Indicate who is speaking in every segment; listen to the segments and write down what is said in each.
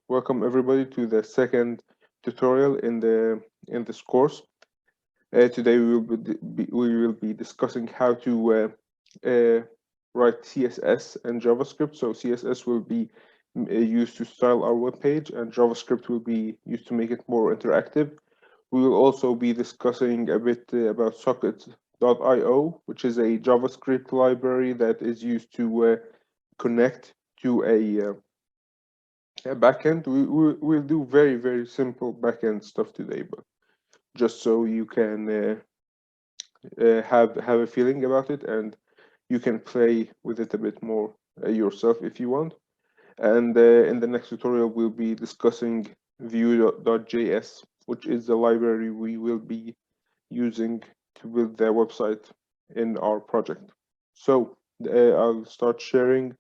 Speaker 1: Welcome everybody to the second tutorial in this course. Today we will be discussing how to write CSS and JavaScript. So CSS will be used to style our web page, and JavaScript will be used to make it more interactive. We will also be discussing a bit about socket.io, which is a JavaScript library that is used to connect to a backend. We'll do very simple backend stuff today, but just so you can have a feeling about it, and you can play with it a bit more yourself if you want. And in the next tutorial, we'll be discussing Vue.js, which is the library we will be using to build the website in our project. So I'll start sharing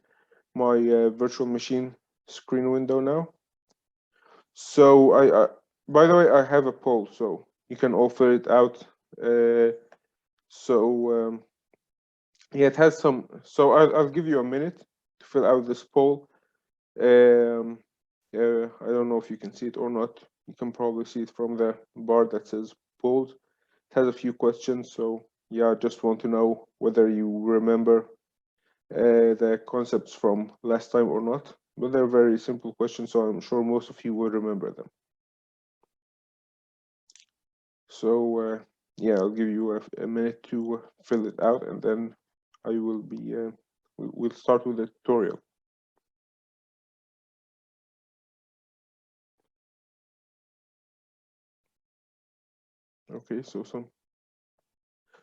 Speaker 1: my virtual machine screen window now. So I by the way, I have a poll, so you can all fill it out. Yeah, it has some. So I'll give you a minute to fill out this poll. I don't know if you can see it or not. You can probably see it from the bar that says polls. It has a few questions, so yeah, I just want to know whether you remember the concepts from last time or not. But they're very simple questions, so I'm sure most of you will remember them. So yeah, I'll give you a minute to fill it out, and then I will be we'll start with the tutorial. Okay,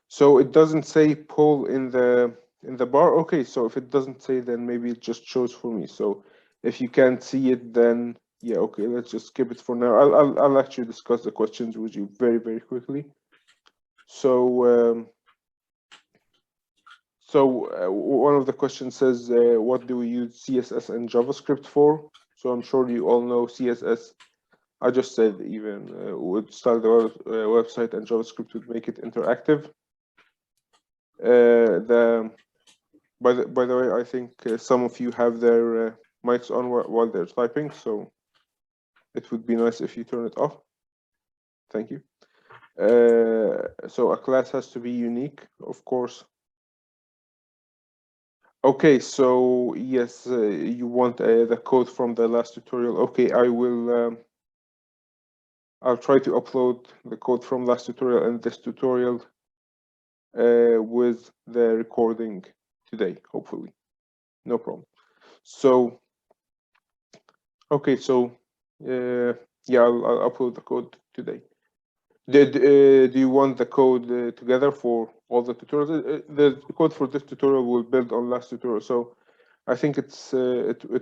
Speaker 1: so it doesn't say poll in the bar. Okay, so if it doesn't say, then maybe it just shows for me. So if you can't see it, then yeah, okay, let's just skip it for now. I'll actually discuss the questions with you very quickly. So one of the questions says, what do we use CSS and JavaScript for? So I'm sure you all know CSS. I just said even would style the website, and JavaScript would make it interactive. By the way, I think some of you have their mics on while they're typing, so it would be nice if you turn it off. Thank you. So a class has to be unique, of course. Okay, so yes, you want the code from the last tutorial. Okay, I'll try to upload the code from last tutorial and this tutorial with the recording today, hopefully. No problem. So, okay, so yeah, I'll upload the code today. Do you want the code together for all the tutorials? The code for this tutorial will build on last tutorial, so I think it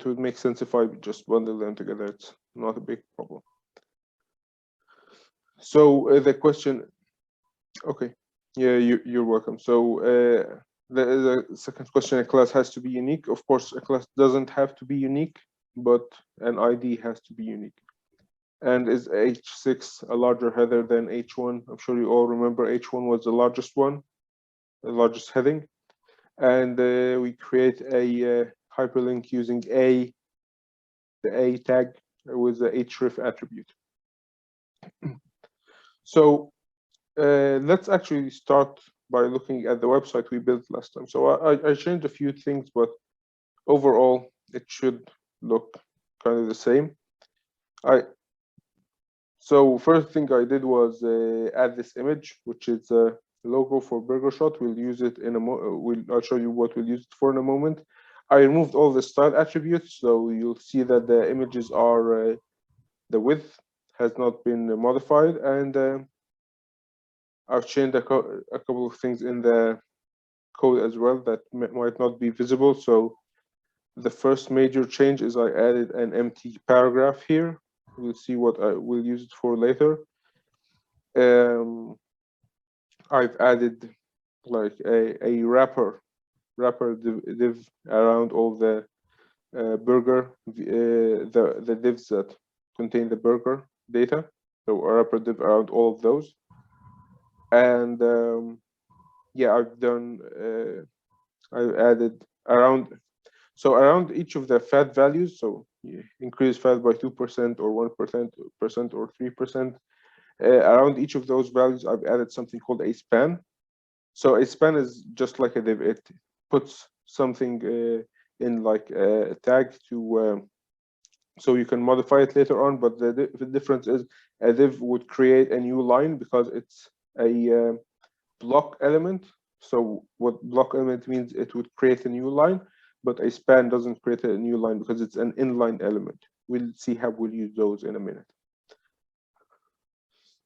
Speaker 1: would make sense if I just bundle them together. It's not a big problem. So the question, okay, yeah, you're welcome. So the second question: a class has to be unique. Of course, a class doesn't have to be unique, but an ID has to be unique. And is H6 a larger header than H1? I'm sure you all remember H1 was the largest one, the largest heading. And we create a hyperlink using the A tag with the href attribute. So let's actually start by looking at the website we built last time. So I changed a few things, but overall it should look kind of the same. So first thing I did was add this image, which is a logo for Burger Shot. We'll use it in I'll show you what we'll use it for in a moment. I removed all the style attributes, so you'll see that the images are the width has not been modified, and I've changed a couple of things in the code as well that might not be visible. So the first major change is I added an empty paragraph here. We'll see what I will use it for later. I've added like a wrapper div around all the burger, the divs that contain the burger data. So a wrapper div around all of those. And yeah, I've added around. So around each of the fat values, so increase fat by 2% or 1% or 3%, around each of those values, I've added something called a span. So a span is just like a div. It puts something in like a tag to, so you can modify it later on, but the difference is a div would create a new line because it's a block element. So what block element means, it would create a new line, but a span doesn't create a new line because it's an inline element. We'll see how we'll use those in a minute.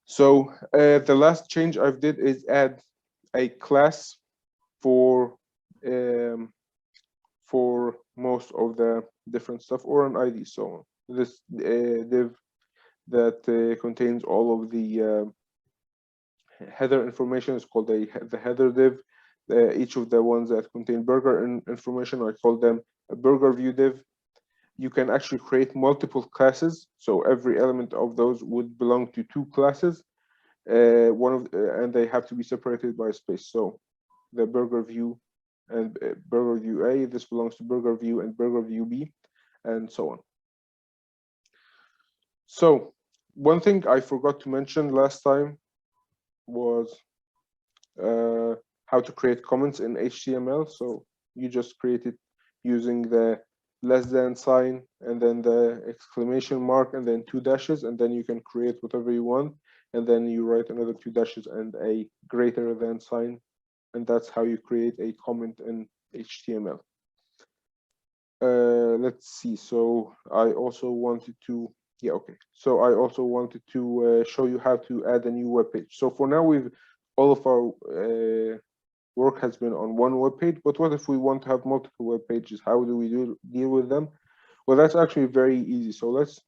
Speaker 1: So the last change I've did is add a class for most of the different stuff, or an ID. So this div that contains all of the header information is called the header div. Each of the ones that contain burger information, I call them a BurgerView div. You can actually create multiple classes, so every element of those would belong to two classes. And they have to be separated by space. So the BurgerView and BurgerView A, this belongs to BurgerView and BurgerView B, and so on. So one thing I forgot to mention last time was how to create comments in HTML. So you just create it using the less than sign and then the exclamation mark and then 2 dashes, and then you can create whatever you want, and then you write another 2 dashes and a greater than sign, and that's how you create a comment in HTML. Let's see. So I also wanted to So I also wanted to show you how to add a new web page. So for now, all of our work has been on one web page, but what if we want to have multiple web pages? How do we deal with them? Well, that's actually very easy. So let's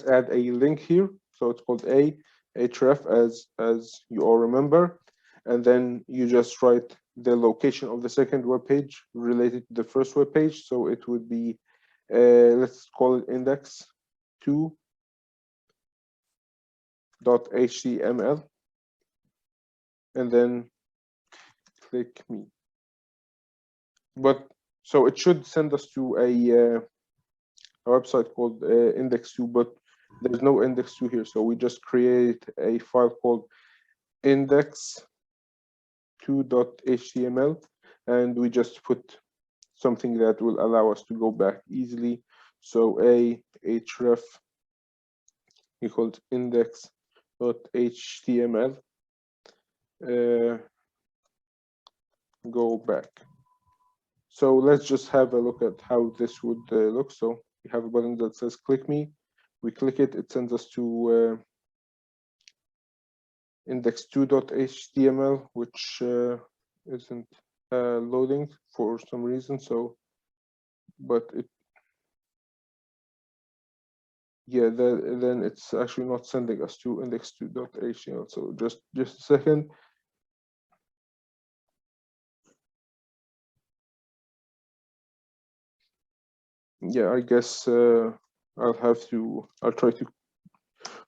Speaker 1: add a link here. So it's called href, as you all remember, and then you just write the location of the second web page related to the first web page. So it would be let's call it index2.html, and then click me. But so it should send us to a website called index2, but there's no index2 here. So we just create a file called index2.html, and we just put something that will allow us to go back easily. So href equals index.html, go back. So let's just have a look at how this would look. So we have a button that says click me. We click it, it sends us to index2.html, which isn't loading for some reason. So, but then it's actually not sending us to index2.html. So just a second. Yeah, I guess I'll try to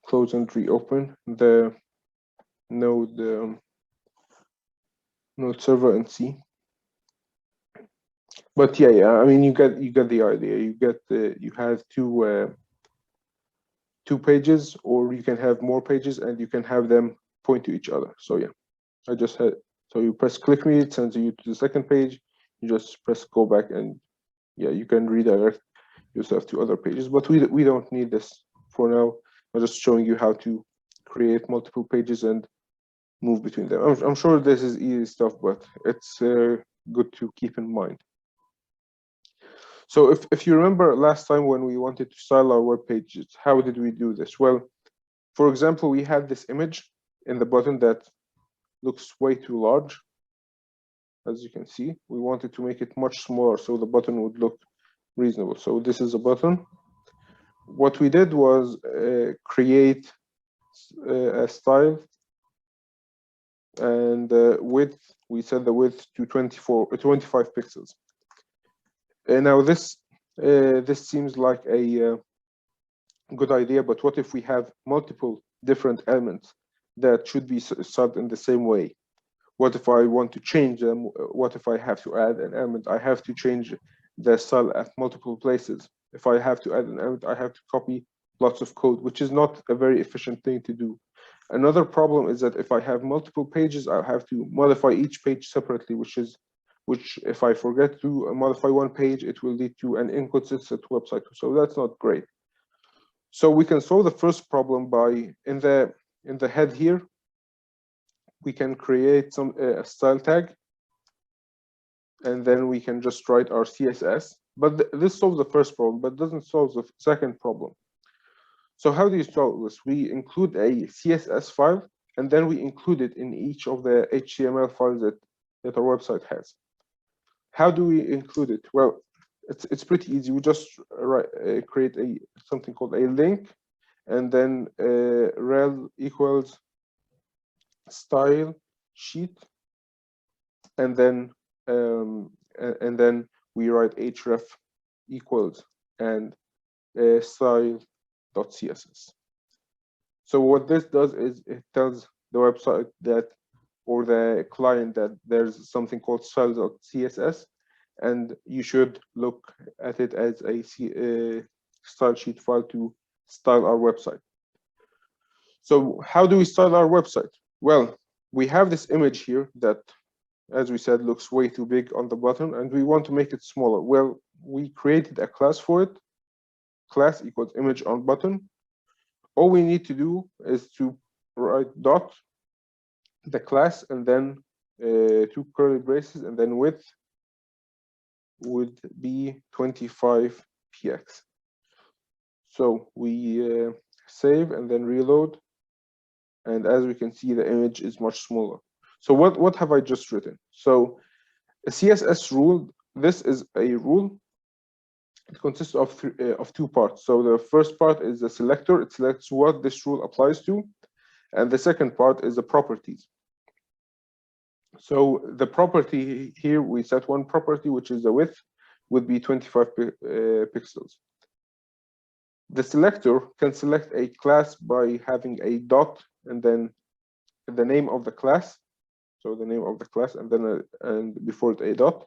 Speaker 1: close and reopen the node server and see. But yeah, I mean, you get the idea. You have two pages, or you can have more pages, and you can have them point to each other. So yeah, so you press click me, it sends you to the second page. You just press go back, and yeah, you can redirect yourself to other pages. But we don't need this for now. I'm just showing you how to create multiple pages and move between them. I'm sure this is easy stuff, but it's good to keep in mind. So if you remember last time when we wanted to style our web pages, how did we do this? Well, for example, we had this image in the button that looks way too large. As you can see, we wanted to make it much smaller so the button would look reasonable. So this is a button. What we did was create a style, and width, we set the width to 25 pixels. And now this seems like a good idea, but what if we have multiple different elements that should be styled in the same way? What if I want to change them? What if I have to add an element? I have to change the style at multiple places. If I have to add an element, I have to copy lots of code, which is not a very efficient thing to do. Another problem is that if I have multiple pages, I have to modify each page separately, which if I forget to modify one page, it will lead to an inconsistent website. So that's not great. So we can solve the first problem by in the head here, we can create some a style tag, and then we can just write our CSS. But this solves the first problem, but doesn't solve the second problem. So how do you solve this? We include a CSS file, and then we include it in each of the HTML files that our website has. How do we include it? Well, it's pretty easy. We just create something called a link, and then rel equals style sheet, and then we write href equals and style.css. So what this does is it tells the website that, or the client, that there's something called style.css, and you should look at it as a style sheet file to style our website. So how do we style our website? Well, we have this image here that, as we said, looks way too big on the button, and we want to make it smaller. Well, we created a class for it. Class equals image on button. All we need to do is to write dot the class, and then two curly braces, and then width would be 25 px. So we save and then reload, and as we can see, the image is much smaller. So what have I just written? So a CSS rule, this is a rule. It consists of two parts. So the first part is the selector. It selects what this rule applies to. And the second part is the properties. So the property here, we set one property, which is the width, would be 25 pixels. The selector can select a class by having a dot and then the name of the class. So the name of the class, and then and before it a dot.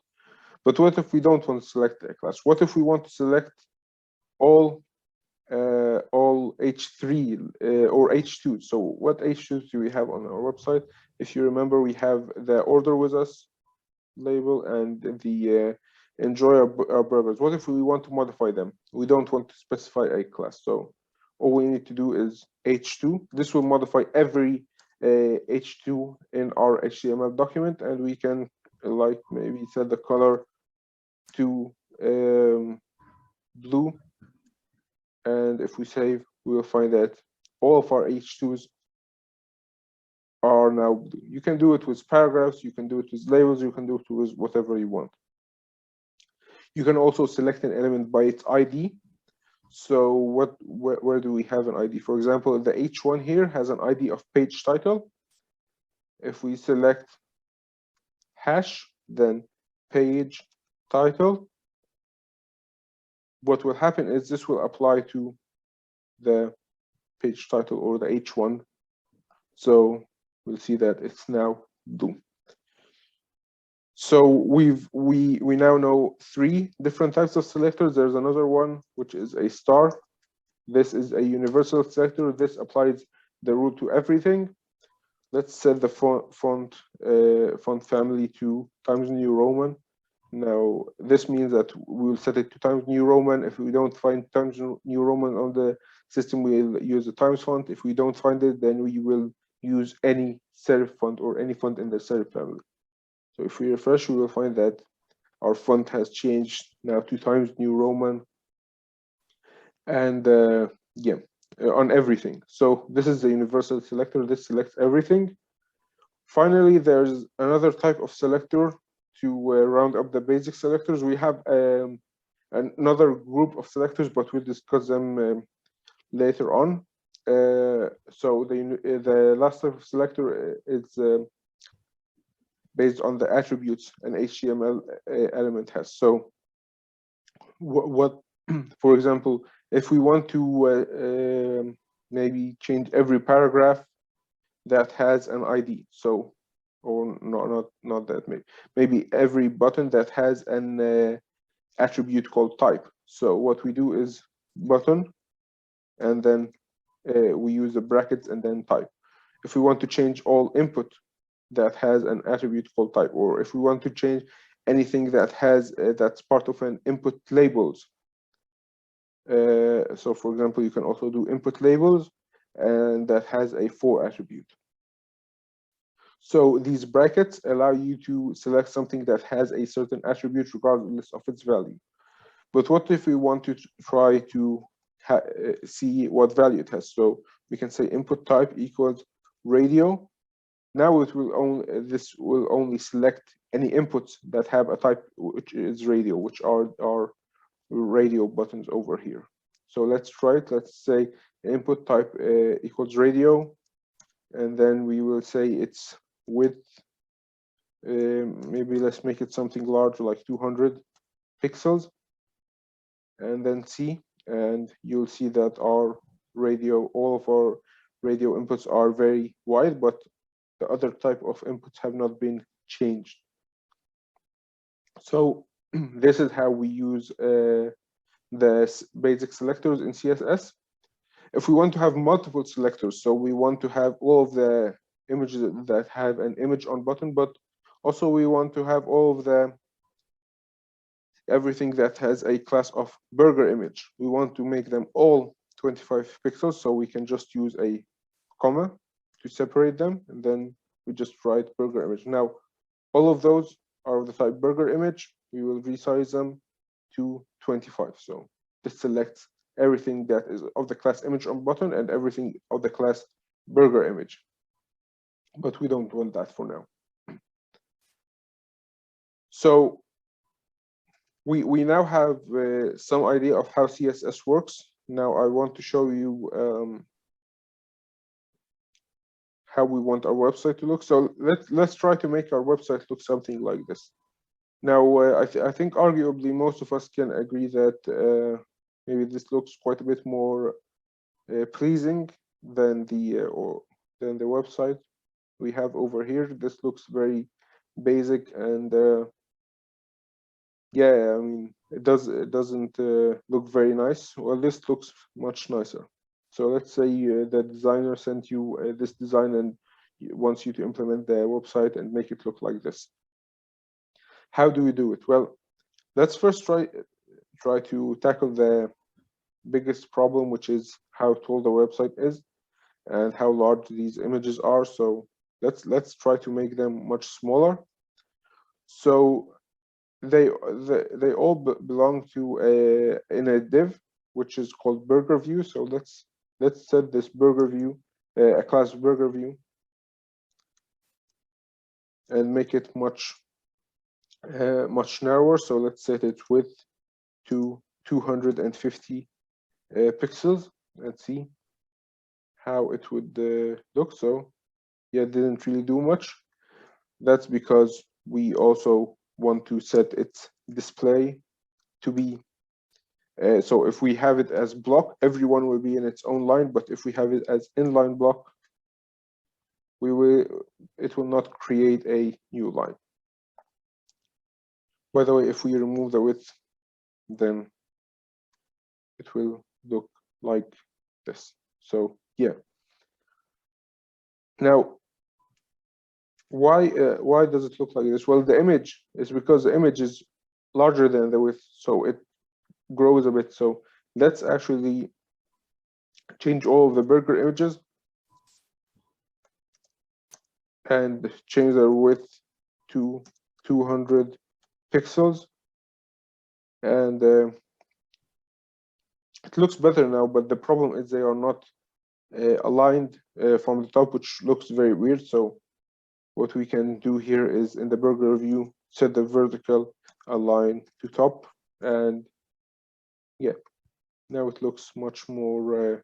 Speaker 1: But what if we don't want to select a class? What if we want to select all H3 or H2? So what H2s do we have on our website? If you remember, we have the order with us label and the enjoy our burgers. What if we want to modify them? We don't want to specify a class. So all we need to do is H2. This will modify every H2 in our HTML document, and we can like maybe set the color to blue, and if we save, we will find that all of our H2s are now blue. You can do it with paragraphs, you can do it with labels, you can do it with whatever you want. You can also select an element by its ID. So where do we have an ID? For example, the H1 here has an ID of page title. If we select hash, then page title, what will happen is this will apply to the page title or the H1. So we'll see that it's now blue. So we now know three different types of selectors. There's another one which is a star. This is a universal selector. This applies the rule to everything. Let's set the font family to Times New Roman. Now this means that we will set it to Times New Roman. If we don't find Times New Roman on the system, we'll use the Times font. If we don't find it, then we will use any serif font or any font in the serif family. So if we refresh, we will find that our font has changed now to Times New Roman, and on everything. So this is the universal selector. This selects everything. Finally, there's another type of selector to round up the basic selectors. We have another group of selectors, but we'll discuss them later on. So the last type of selector is based on the attributes an HTML element has. So what for example, if we want to maybe change every paragraph that has an ID, so, or not that, maybe every button that has an attribute called type. So what we do is button, and then we use the brackets and then type. If we want to change all input that has an attribute called type, or if we want to change anything that has that's part of an input labels. So for example, you can also do input labels, and that has a for attribute. So these brackets allow you to select something that has a certain attribute regardless of its value. But what if we want to try to see what value it has? So we can say input type equals radio. Now this will only select any inputs that have a type which is radio, which are our radio buttons over here. So let's try it. Let's say input type equals radio, and then we will say it's width. Maybe let's make it something large, like 200 pixels, and then see, and you'll see that all of our radio inputs are very wide, but the other type of inputs have not been changed. So this is how we use the basic selectors in CSS. If we want to have multiple selectors, so we want to have all of the images that have an image on button, but also we want to have all of the everything that has a class of burger image. We want to make them all 25 pixels, so we can just use a comma to separate them, and then we just write burger image. Now, all of those are of the type burger image. We will resize them to 25. So this selects everything that is of the class image on button and everything of the class burger image. But we don't want that for now. So we now have some idea of how CSS works. Now I want to show you how we want our website to look. So let's try to make our website look something like this. Now I think arguably most of us can agree that maybe this looks quite a bit more pleasing than the website we have over here. This looks very basic, and yeah, I mean it doesn't look very nice. Well, this looks much nicer. So let's say the designer sent you this design and wants you to implement the website and make it look like this. How do we do it? Well, let's first try to tackle the biggest problem, which is how tall the website is and how large these images are. So let's try to make them much smaller. So they all belong to in a div which is called BurgerView. So let's set this BurgerView a class BurgerView and make it much narrower. So let's set its width to 250 pixels. Let's see how it would look. So yeah, it didn't really do much. That's because we also want to set its display to be so if we have it as block, everyone will be in its own line, but if we have it as inline block, it will not create a new line. By the way, if we remove the width, then it will look like this. So yeah. Now, why does it look like this? Well, the image is because the image is larger than the width, so it grows a bit. So let's actually change all of the burger images and change their width to 200 pixels, and it looks better now, but the problem is they are not aligned from the top, which looks very weird. So what we can do here is in the BurgerView, set the vertical align to top, and yeah, now it looks much more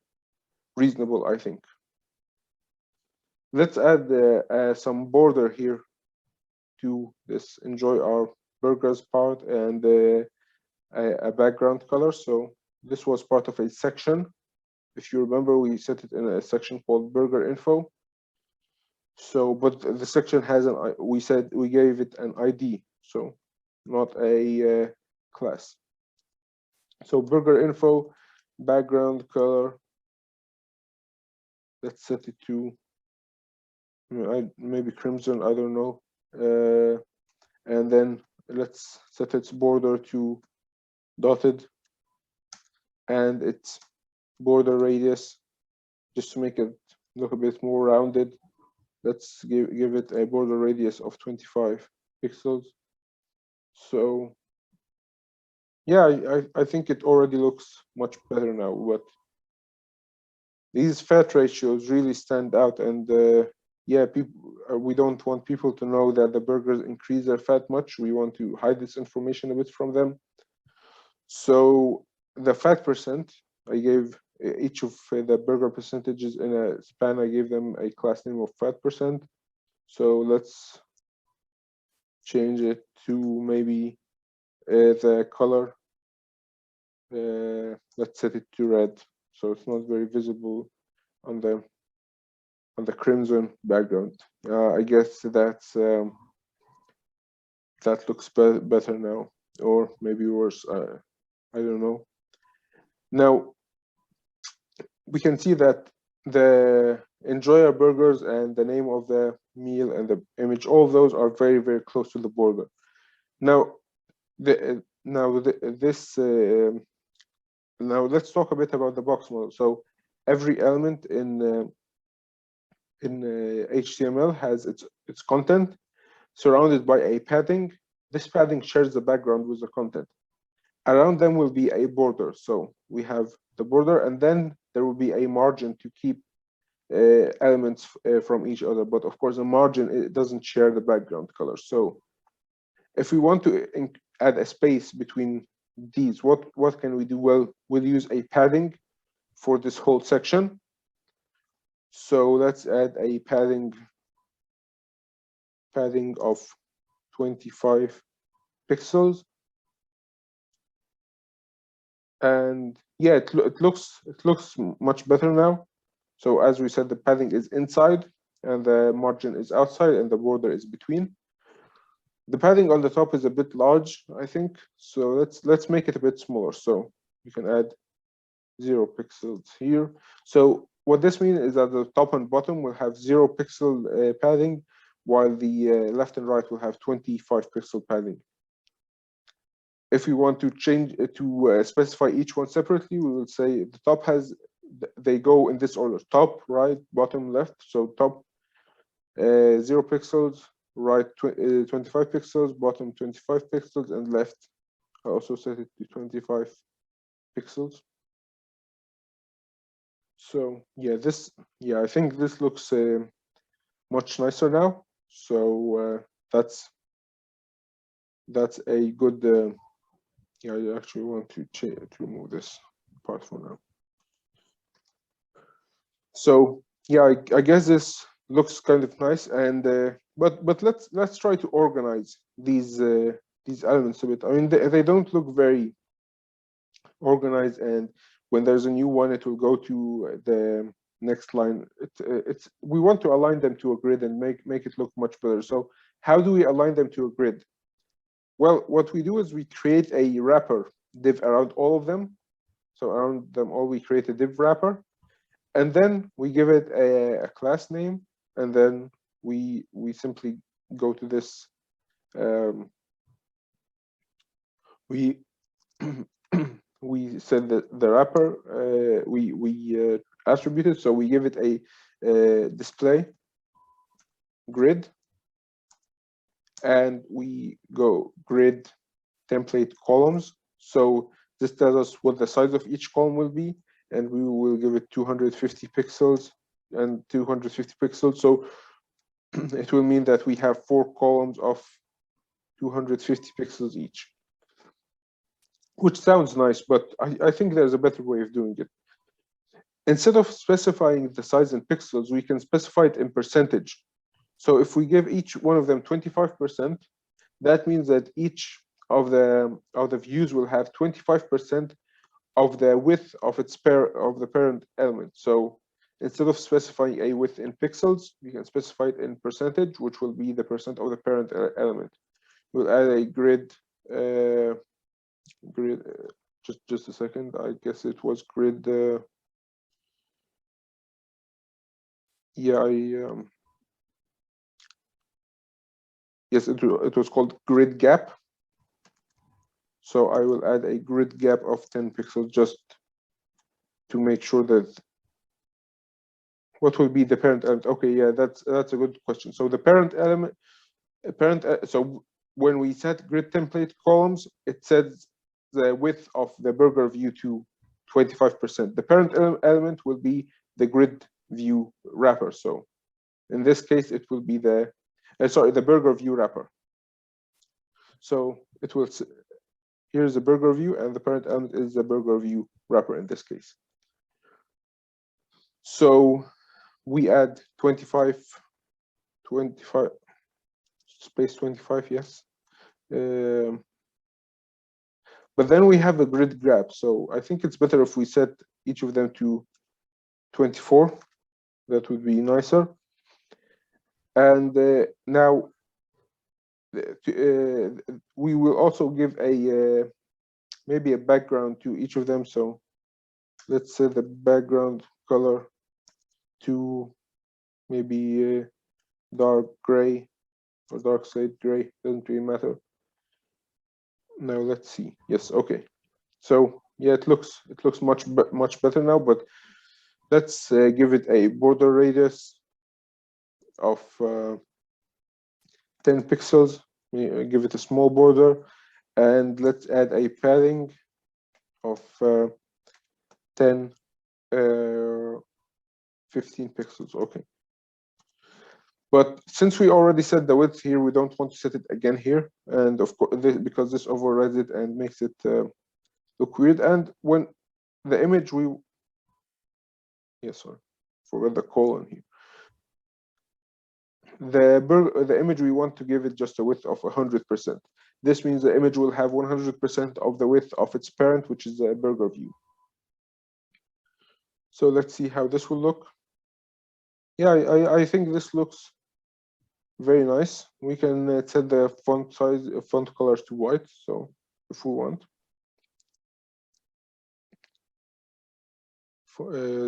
Speaker 1: reasonable, I think. Let's add some border here to this enjoy our burgers part, and a background color. So this was part of a section. If you remember, we set it in a section called burger info. So, but the section has we gave it an ID, so not a class. So burger info, background color, let's set it to maybe crimson, I don't know. And then let's set its border to dotted and its border radius, just to make it look a bit more rounded. Let's give it a border radius of 25 pixels. So yeah, I think it already looks much better now, but these fat ratios really stand out. And yeah, we don't want people to know that the burgers increase their fat much. We want to hide this information a bit from them. So the fat percent, I gave each of the burger percentages in a span, I gave them a class name of fat percent. So let's change it to maybe the color. Let's set it to red, so it's not very visible on the crimson background. I guess that's that looks better now, or maybe worse. I don't know. Now we can see that the enjoy our burgers and the name of the meal and the image, all of those are very, very close to the border. Now now let's talk a bit about the box model. So every element in HTML has its content surrounded by a padding. This padding shares the background with the content. Around them will be a border. So we have the border, and then there will be a margin to keep elements from each other. But of course, the margin, it doesn't share the background color. So if we want to add a space between these, what can we do? Well, we'll use a padding for this whole section. So let's add a padding of 25 pixels. And yeah, it looks much better now. So as we said, the padding is inside and the margin is outside and the border is between. The padding on the top is a bit large, I think. So let's make it a bit smaller. So you can add 0 pixels here. So what this means is that the top and bottom will have 0 pixel padding, while the left and right will have 25 pixel padding. If we want to change to specify each one separately, we will say the top they go in this order: top, right, bottom, left. So top 0 pixels, right 25 pixels, bottom 25 pixels, and left I also set it to 25 pixels. So yeah, I think this looks much nicer now. So that's a good. Yeah, I actually want to remove this part for now. So yeah, I guess this looks kind of nice, and but let's try to organize these elements a bit. I mean, they don't look very organized, and when there's a new one, it will go to the next line. We want to align them to a grid and make it look much better. So how do we align them to a grid? Well, what we do is we create a wrapper div around all of them. So around them all, we create a div wrapper, and then we give it a class name, and then we simply go to this. We we set the wrapper. We attribute it, so we give it a display grid, and we go grid template columns. So this tells us what the size of each column will be, and we will give it 250 pixels and 250 pixels. So it will mean that we have 4 columns of 250 pixels each, which sounds nice, but I think there's a better way of doing it. Instead of specifying the size in pixels, we can specify it in percentage. So if we give each one of them 25%, that means that each of the views will have 25% of the width of the parent element. So instead of specifying a width in pixels, we can specify it in percentage, which will be the percent of the parent element. We'll add a grid just a second. I guess it was grid. Yeah, yes, it was called grid gap. So I will add a grid gap of 10 pixels just to make sure that what will be the parent element. Okay, yeah, that's a good question. So the parent element, so when we set grid template columns, it sets the width of the BurgerView to 25%. The parent element will be the grid view wrapper. So in this case, it will be the the BurgerView wrapper. So it will, here's the BurgerView, and the parent element is the BurgerView wrapper in this case. So we add 25 space 25, yes. But then we have a grid grab. So I think it's better if we set each of them to 24. That would be nicer. And now we will also give a maybe a background to each of them. So let's set the background color to maybe dark gray or dark slate gray, doesn't really matter. Now let's see. Yes, okay. So yeah, it looks much better now, but let's give it a border radius of 10 pixels. Give it a small border, and let's add a padding of 10 15 pixels. Okay. But since we already set the width here, we don't want to set it again here. And of course, because this overrides it and makes it look weird. And when the image sorry, forgot the colon here. The image, we want to give it just a width of 100%. This means the image will have 100% of the width of its parent, which is the BurgerView. So let's see how this will look. Yeah, I think this looks very nice. We can set the font size, font colors to white. So if we want,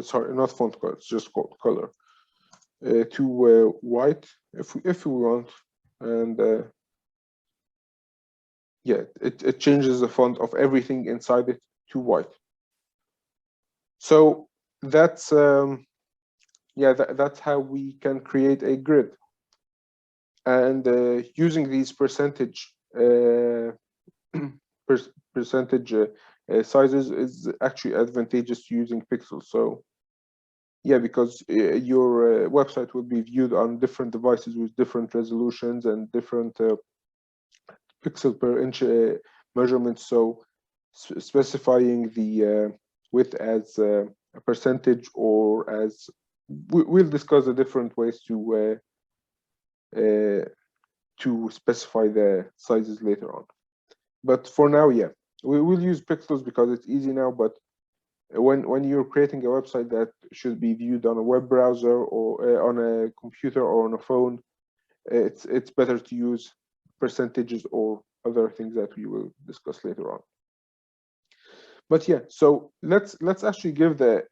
Speaker 1: sorry, not font color, it's just color to white if we want, and yeah, it changes the font of everything inside it to white. So that's yeah, that's how we can create a grid. And using these percentage sizes is actually advantageous to using pixels. So yeah, because your website will be viewed on different devices with different resolutions and different pixel per inch measurements. So specifying the width as a percentage, or as we'll discuss the different ways to specify the sizes later on. But for now, yeah, we will use pixels because it's easy now. But when you're creating a website that should be viewed on a web browser or on a computer or on a phone, it's better to use percentages or other things that we will discuss later on. But yeah, so let's actually give the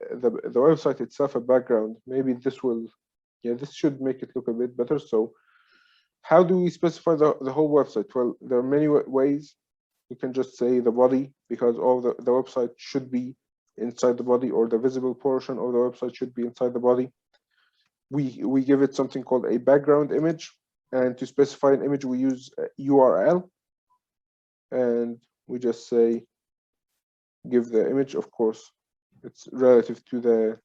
Speaker 1: website itself a background. Maybe this will, yeah, this should make it look a bit better. So how do we specify the whole website? Well, there are many ways. You can just say the body, because all the website should be inside the body, or the visible portion of the website should be inside the body. We give it something called a background image, and to specify an image we use URL, and we just say give the image. Of course, it's relative to the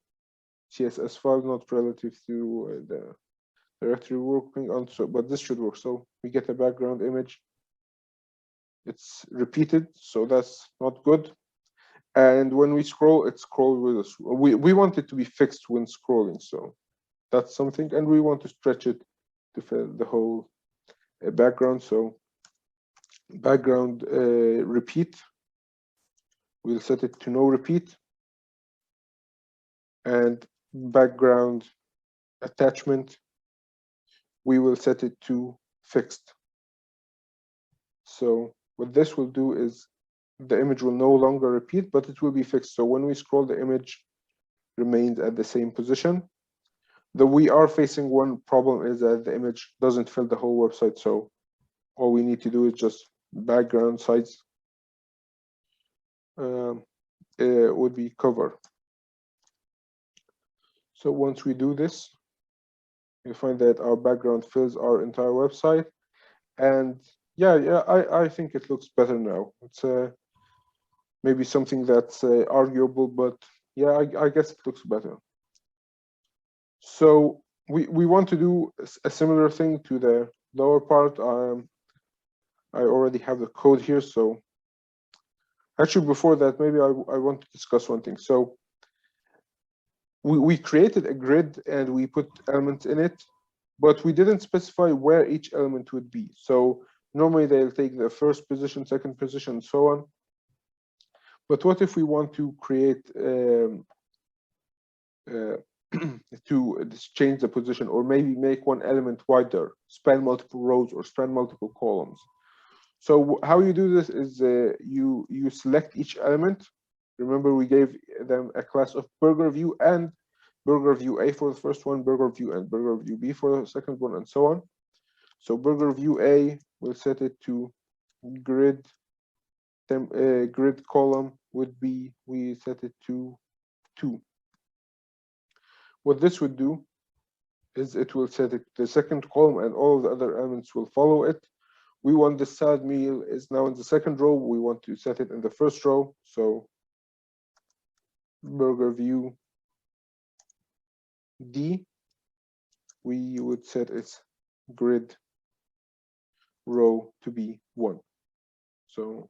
Speaker 1: CSS file, not relative to the directory we're working on. So, but this should work. So we get a background image. It's repeated, so that's not good. And when we scroll, it scrolls with us. We want it to be fixed when scrolling, so that's something. And we want to stretch it to fill the whole background. So background repeat, we'll set it to no repeat. And background attachment, we will set it to fixed. So what this will do is the image will no longer repeat, but it will be fixed. So when we scroll, the image remains at the same position. Though we are facing one problem is that the image doesn't fill the whole website. So all we need to do is just background sites would be cover. So once we do this, you find that our background fills our entire website. And yeah, I think it looks better now. It's maybe something that's arguable, but yeah, I guess it looks better. So we want to do a similar thing to the lower part. I already have the code here. So actually, before that, maybe I want to discuss one thing. So we created a grid and we put elements in it, but we didn't specify where each element would be. So normally they'll take the first position, second position, and so on. But what if we want to create to change the position, or maybe make one element wider, span multiple rows, or span multiple columns? So how you do this is you select each element. Remember, we gave them a class of BurgerView and BurgerView A for the first one, BurgerView and BurgerView B for the second one, and so on. So BurgerView A, we'll set it to grid. Grid column would be, we set it to 2. What this would do is it will set it to the second column, and all of the other elements will follow it. We want the salad meal is now in the second row. We want to set it in the first row. So BurgerView D, we would set its grid row to be 1. So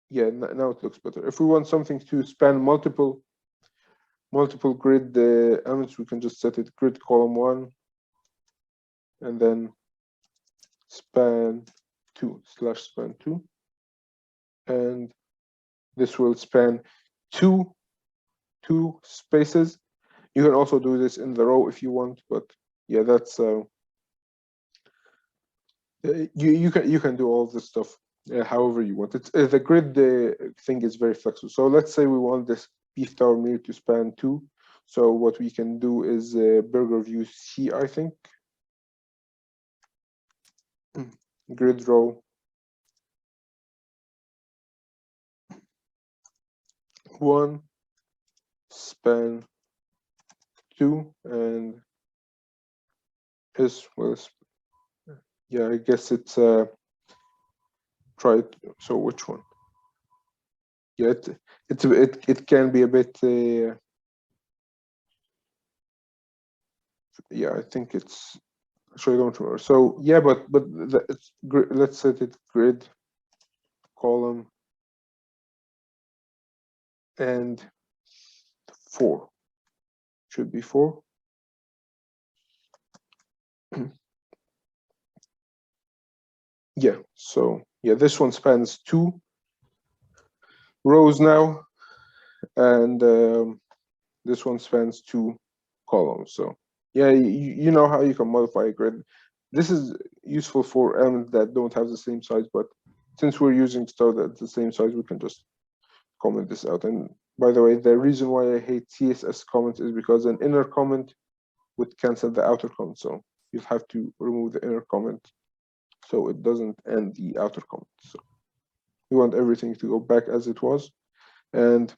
Speaker 1: yeah, now it looks better. If we want something to span multiple grid elements, we can just set it grid column 1 and then span 2 / span 2, and this will span two spaces. You can also do this in the row if you want, but yeah, that's you can do all of this stuff however you want. It's the grid thing is very flexible. So let's say we want this beef tower meal to span 2. So what we can do is BurgerView C, I think, grid row 1 span 2, and this was, yeah, I guess it's try it. So which one? Yeah, it can be a bit yeah, I think it's, actually I don't remember. So yeah, but it's let's set it grid column and 4, should be 4. Yeah, so yeah, this one spans 2 rows now, and this one spans 2 columns. So yeah, you know how you can modify a grid. This is useful for elements that don't have the same size, but since we're using stuff that's the same size, we can just comment this out. And by the way, the reason why I hate CSS comments is because an inner comment would cancel the outer comment. So you'll have to remove the inner comment so it doesn't end the outer comment. So we want everything to go back as it was. And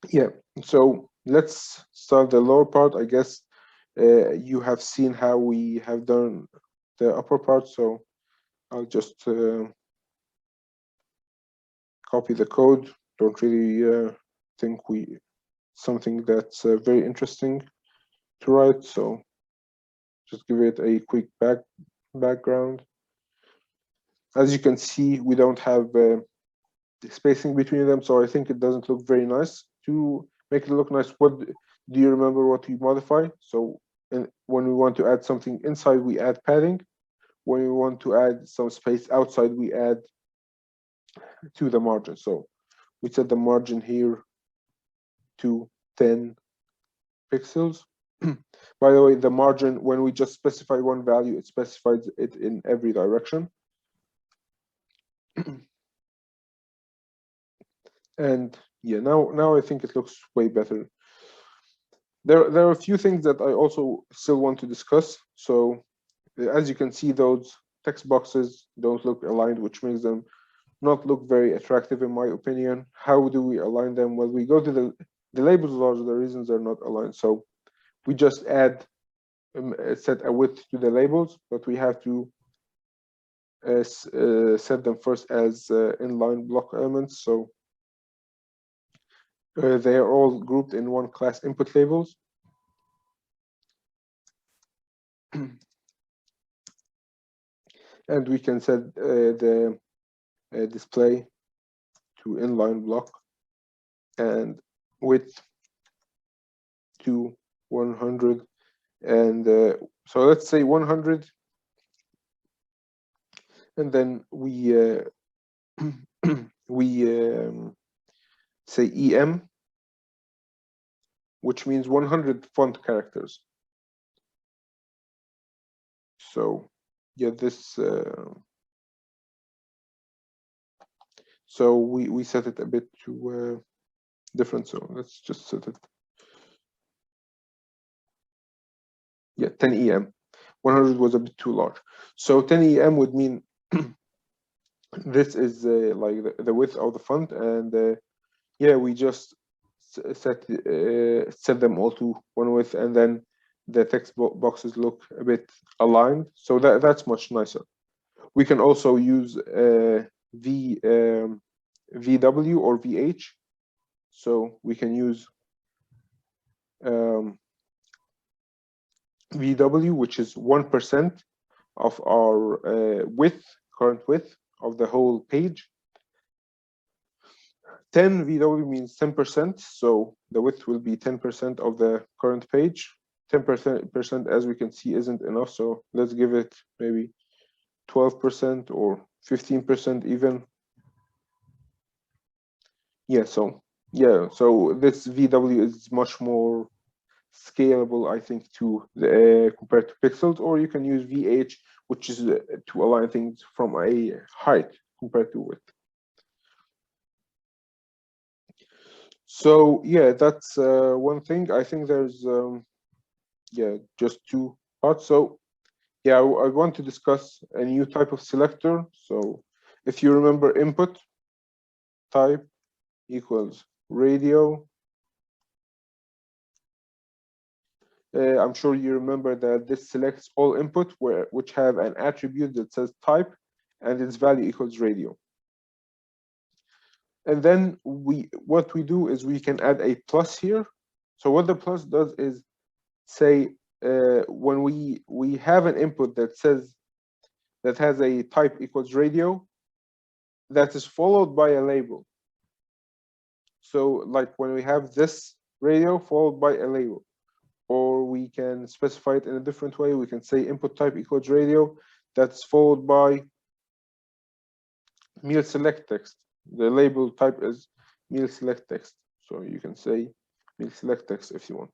Speaker 1: yeah, so let's start the lower part. I guess you have seen how we have done the upper part, so I'll just copy the code. Don't really think something that's very interesting to write, so just give it a quick background. As you can see, we don't have spacing between them, so I think it doesn't look very nice. To make it look nice, what do you remember what we modify? So when we want to add something inside, we add padding. When we want to add some space outside, we add to the margin. So we set the margin here to 10 pixels. By the way, the margin, when we just specify one value, it specifies it in every direction. And yeah, now I think it looks way better. There are a few things that I also still want to discuss. So as you can see, those text boxes don't look aligned, which makes them not look very attractive in my opinion. How do we align them? Well, we go to the labels are the reasons they're not aligned. So we just add set a width to the labels, but we have to set them first as inline block elements. So they are all grouped in one class input labels. And we can set the display to inline block and width to 100. And so let's say 100. And then we say EM, which means 100 font characters. So yeah, this so we set it a bit to different. So let's just set it. Yeah, 10 EM. 100 was a bit too large. So 10 EM would mean this is like the width of the font, and yeah, we just set them all to one width, and then the text boxes look a bit aligned. So that's much nicer. We can also use VW or VH. So we can use VW, which is 1% of our current width of the whole page. 10 VW means 10%, so the width will be 10% of the current page. 10%, as we can see, isn't enough, so let's give it maybe 12% or 15% even. Yeah, so this VW is much more scalable, I think, to compared to pixels, or you can use VH, which is to align things from a height compared to width. So yeah, that's one thing. I think there's yeah, just two parts. So yeah, I want to discuss a new type of selector. So if you remember, input type equals radio. I'm sure you remember that this selects all input which have an attribute that says type and its value equals radio. And then what we do is we can add a plus here. So what the plus does is say when we have an input that has a type equals radio, that is followed by a label. So like when we have this radio followed by a label, or we can specify it in a different way. We can say input type equals radio, that's followed by meal select text. The label type is meal select text. So you can say meal select text if you want.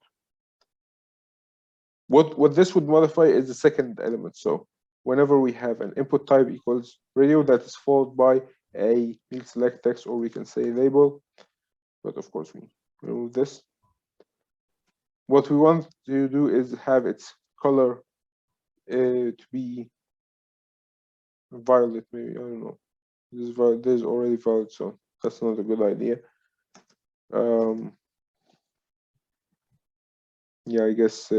Speaker 1: What this would modify is the second element. So whenever we have an input type equals radio, that is followed by a meal select text, or we can say label. But of course, we remove this. What we want to do is have its color to be violet, maybe. I don't know. This is already violet, so that's not a good idea. Yeah, I guess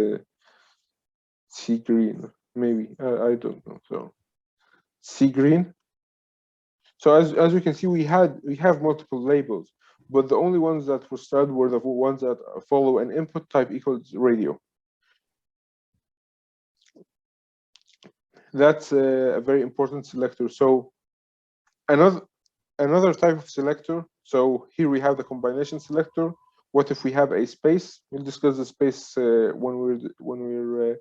Speaker 1: sea green, maybe. I don't know. So sea green. So as you can see, we have multiple labels, but the only ones that were started were the ones that follow an input type equals radio. That's a very important selector. So another type of selector. So here we have the combination selector. What if we have a space? We'll discuss the space when we're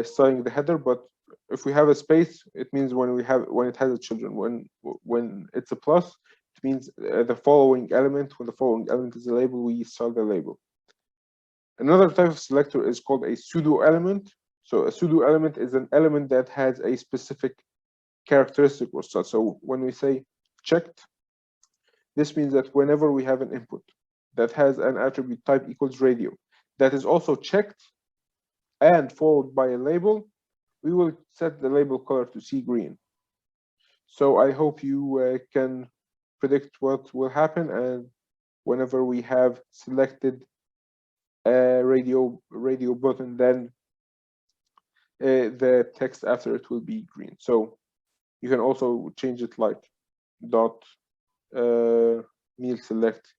Speaker 1: studying the header. But if we have a space, it means when it has a children. When it's a plus, it means the following element. When the following element is a label, we start the label. Another type of selector is called a pseudo element. So a pseudo element is an element that has a specific characteristic or such. So when we say checked, this means that whenever we have an input that has an attribute type equals radio that is also checked and followed by a label, we will set the label color to sea green. So I hope you can predict what will happen, and whenever we have selected a radio button, then the text after it will be green. So you can also change it like dot meal select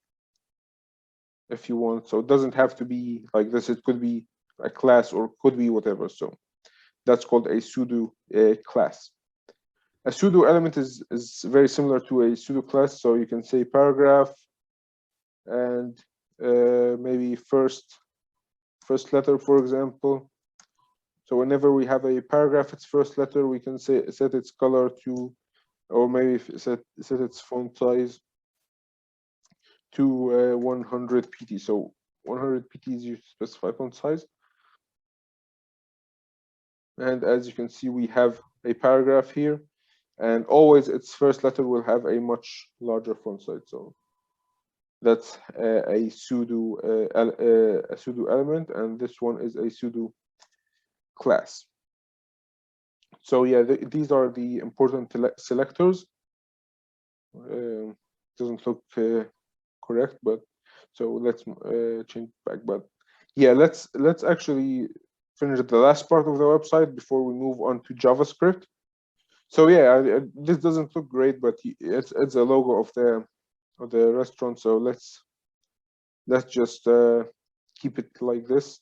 Speaker 1: if you want. So it doesn't have to be like this. It could be a class or could be whatever. So that's called a pseudo class. A pseudo element is very similar to a pseudo class. So you can say paragraph and maybe first letter, for example. So whenever we have a paragraph, its first letter, we can say set its color to, or maybe set its font size to 100 pt. So 100 pt is you specify font size. And as you can see, we have a paragraph here, and always its first letter will have a much larger font size. So that's a pseudo element, and this one is a pseudo class. So yeah, these are the important selectors. Doesn't look correct, but so let's change back. But yeah, let's actually finish the last part of the website before we move on to JavaScript. So yeah, this doesn't look great, but it's a logo of the restaurant. So let's just keep it like this.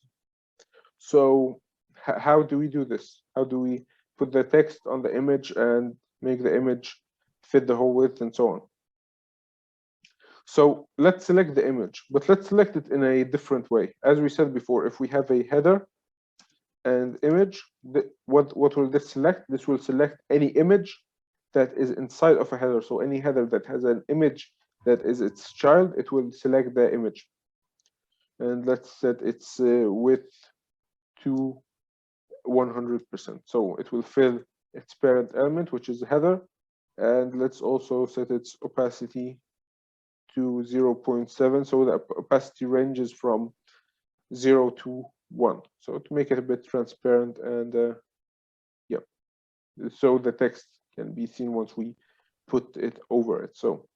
Speaker 1: So how do we do this? How do we put the text on the image and make the image fit the whole width and so on? So let's select the image, but let's select it in a different way. As we said before, if we have a header and image, what will this select? This will select any image that is inside of a header. So any header that has an image that is its child, it will select the image. And let's set its width to 100%. So it will fill its parent element, which is a header. And let's also set its opacity to 0.7. So the opacity ranges from 0 to 1. So to make it a bit transparent, and yeah, so the text can be seen once we put it over it. So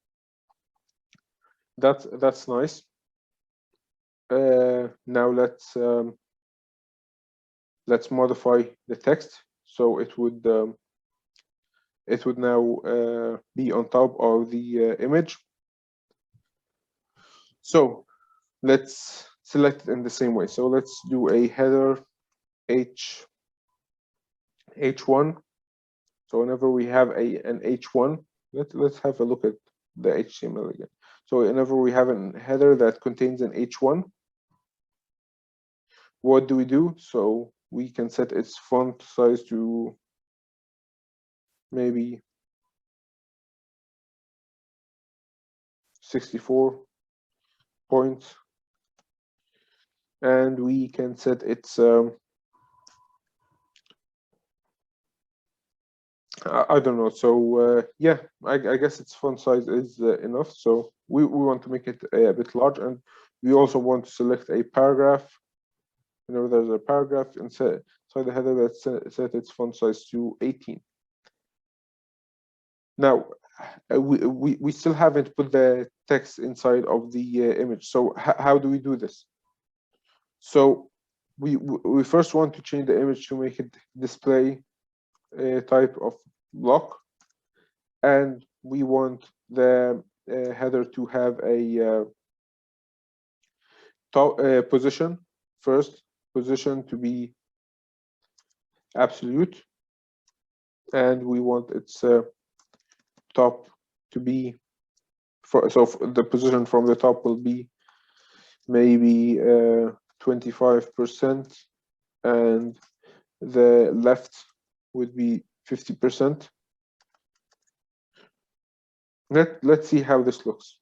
Speaker 1: that's nice. Now let's modify the text so it would now be on top of the image. So let's select it in the same way. So let's do a header h1. So whenever we have an h1, let's have a look at the HTML again. So whenever we have a header that contains an h1, what do we do? So we can set its font size to maybe 64 points, and we can set its I don't know. So yeah, I guess its font size is enough. So we want to make it a bit large, and we also want to select a paragraph. Whenever there's a paragraph inside the header, let's set its font size to 18. Now we still haven't put the text inside of the image. So how do we do this? So we first want to change the image to make it display a type of block, and we want the header to have a top position, first position to be absolute, and we want its top to be so the position from the top will be maybe 25%, and the left would be 50%. Let's see how this looks.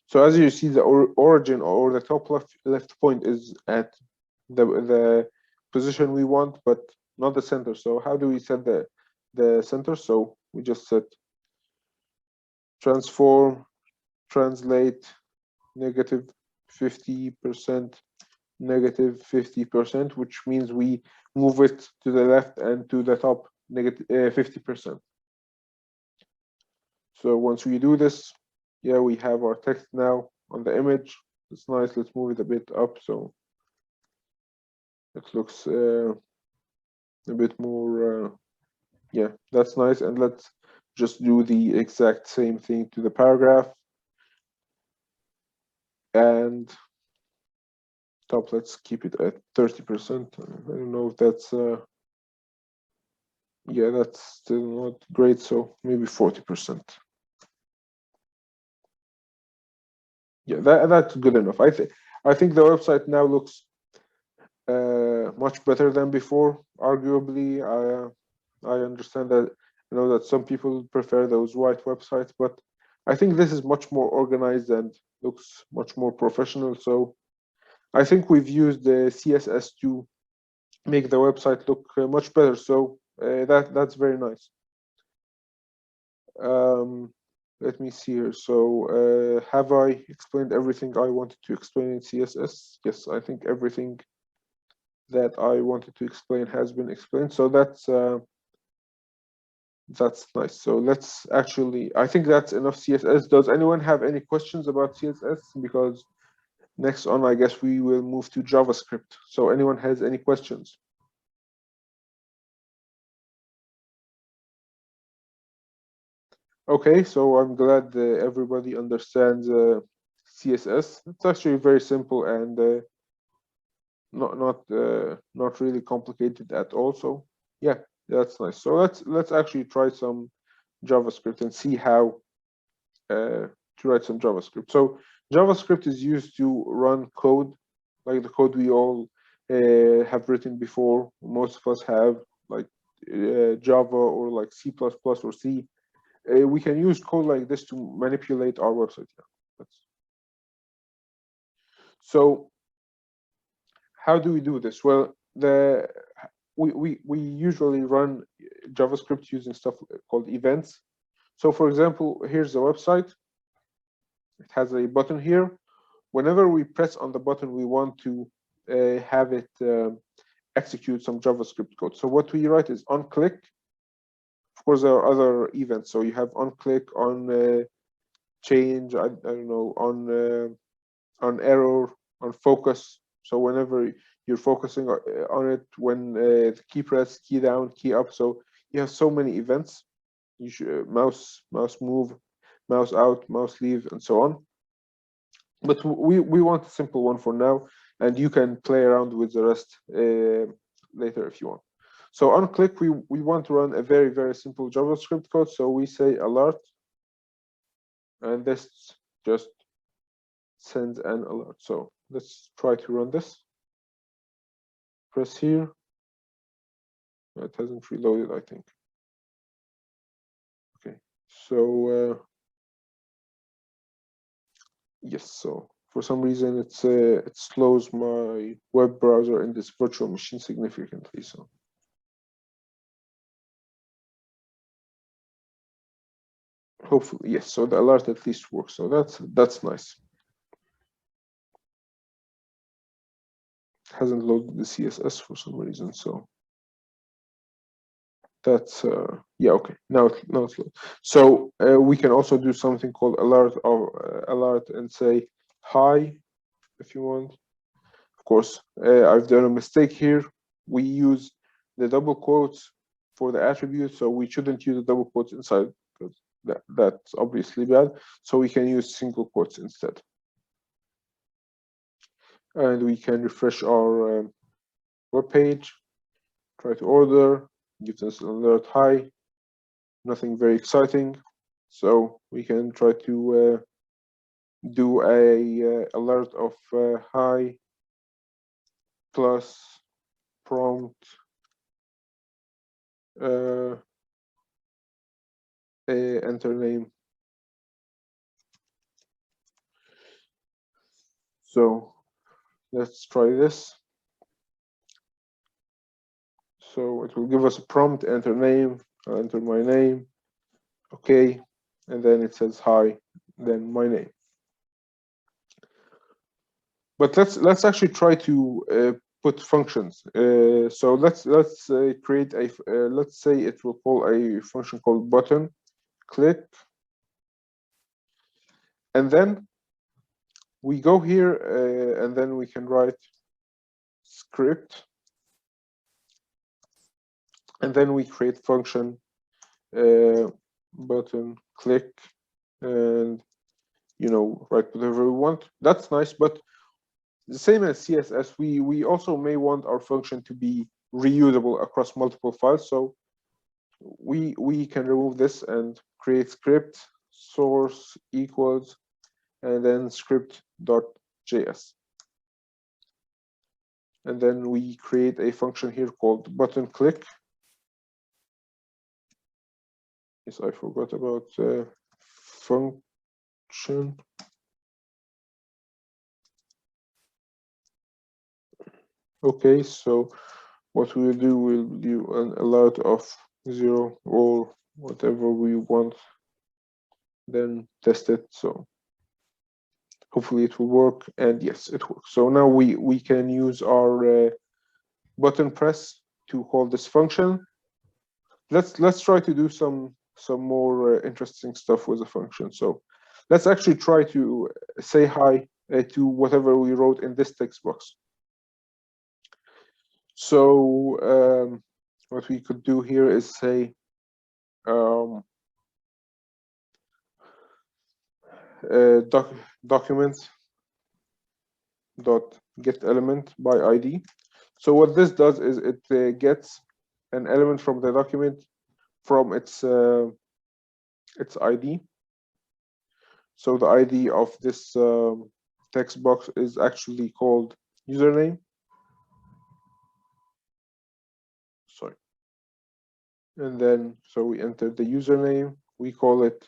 Speaker 1: So as you see, the origin or the top left point is at the position we want, but not the center. So how do we set the center? So we just set transform translate negative 50%, negative 50%, which means we move it to the left and to the top negative 50%. So once we do this, yeah, we have our text now on the image. It's nice. Let's move it a bit up so it looks a bit more. Yeah, that's nice. And let's just do the exact same thing to the paragraph. And top, let's keep it at 30%. I don't know if that's yeah, that's still not great, so maybe 40%. Yeah, that's good enough. I think the website now looks much better than before. Arguably, I understand that. I know that some people prefer those white websites, but I think this is much more organized and looks much more professional. So I think we've used the CSS to make the website look much better. So that's very nice. Let me see here. So have I explained everything I wanted to explain in CSS? Yes, I think everything that I wanted to explain has been explained. So that's nice. So let's actually, I think that's enough CSS. Does anyone have any questions about CSS? Because next on, I guess we will move to JavaScript. So anyone has any questions? Okay, so I'm glad everybody understands CSS. It's actually very simple and not really complicated at all. So yeah, that's nice. So let's actually try some JavaScript and see how to write some JavaScript. So JavaScript is used to run code, like the code we all have written before. Most of us have, like Java or like C++ or C. We can use code like this to manipulate our website. Yeah. So how do we do this? Well, we usually run JavaScript using stuff called events. So for example, here's the website. It has a button here. Whenever we press on the button, we want to have it execute some JavaScript code. So what we write is on click. Of course, there are other events. So you have on click, on change, I don't know, on error, on focus. So whenever you're focusing on it, when the key press, key down, key up. So you have so many events. You should mouse move, mouse out, mouse leave, and so on. But we want a simple one for now, and you can play around with the rest later if you want. So on click, we want to run a very simple JavaScript code. So we say alert, and this just sends an alert. So let's try to run this. Press here. It hasn't reloaded, I think. Okay, so yes. So for some reason, it slows my web browser in this virtual machine significantly. So hopefully, yes. So the alert at least works. So that's nice. It hasn't loaded the CSS for some reason. So that's yeah, okay. Now it's loaded. So we can also do something called alert or alert and say hi if you want. Of course, I've done a mistake here. We use the double quotes for the attribute, so we shouldn't use the double quotes inside because that's obviously bad. So we can use single quotes instead. And we can refresh our web page, try to order, give us an alert hi, nothing very exciting. So we can try to do a alert of hi plus prompt enter name. So let's try this. So it will give us a prompt, enter name, I'll enter my name, okay, and then it says hi, then my name. But let's actually try to put functions. So let's create a let's say it will call a function called button click, and then we go here and then we can write script, and then we create function button click, and write whatever we want. That's nice, but the same as CSS, we also may want our function to be reusable across multiple files. So we can remove this and create script source equals and then script.js. And then we create a function here called button click. Yes, I forgot about function. Okay, so what we'll do an alert of 0 or whatever we want, then test it. So hopefully it will work, and yes, it works. So now we can use our button press to call this function. Let's try to do some more interesting stuff with the function. So let's actually try to say hi to whatever we wrote in this text box. So what we could do here is say document dot get element by ID. So what this does is it gets an element from the document from its ID. So the ID of this text box is actually called username. Sorry. And then so we enter the username. We call it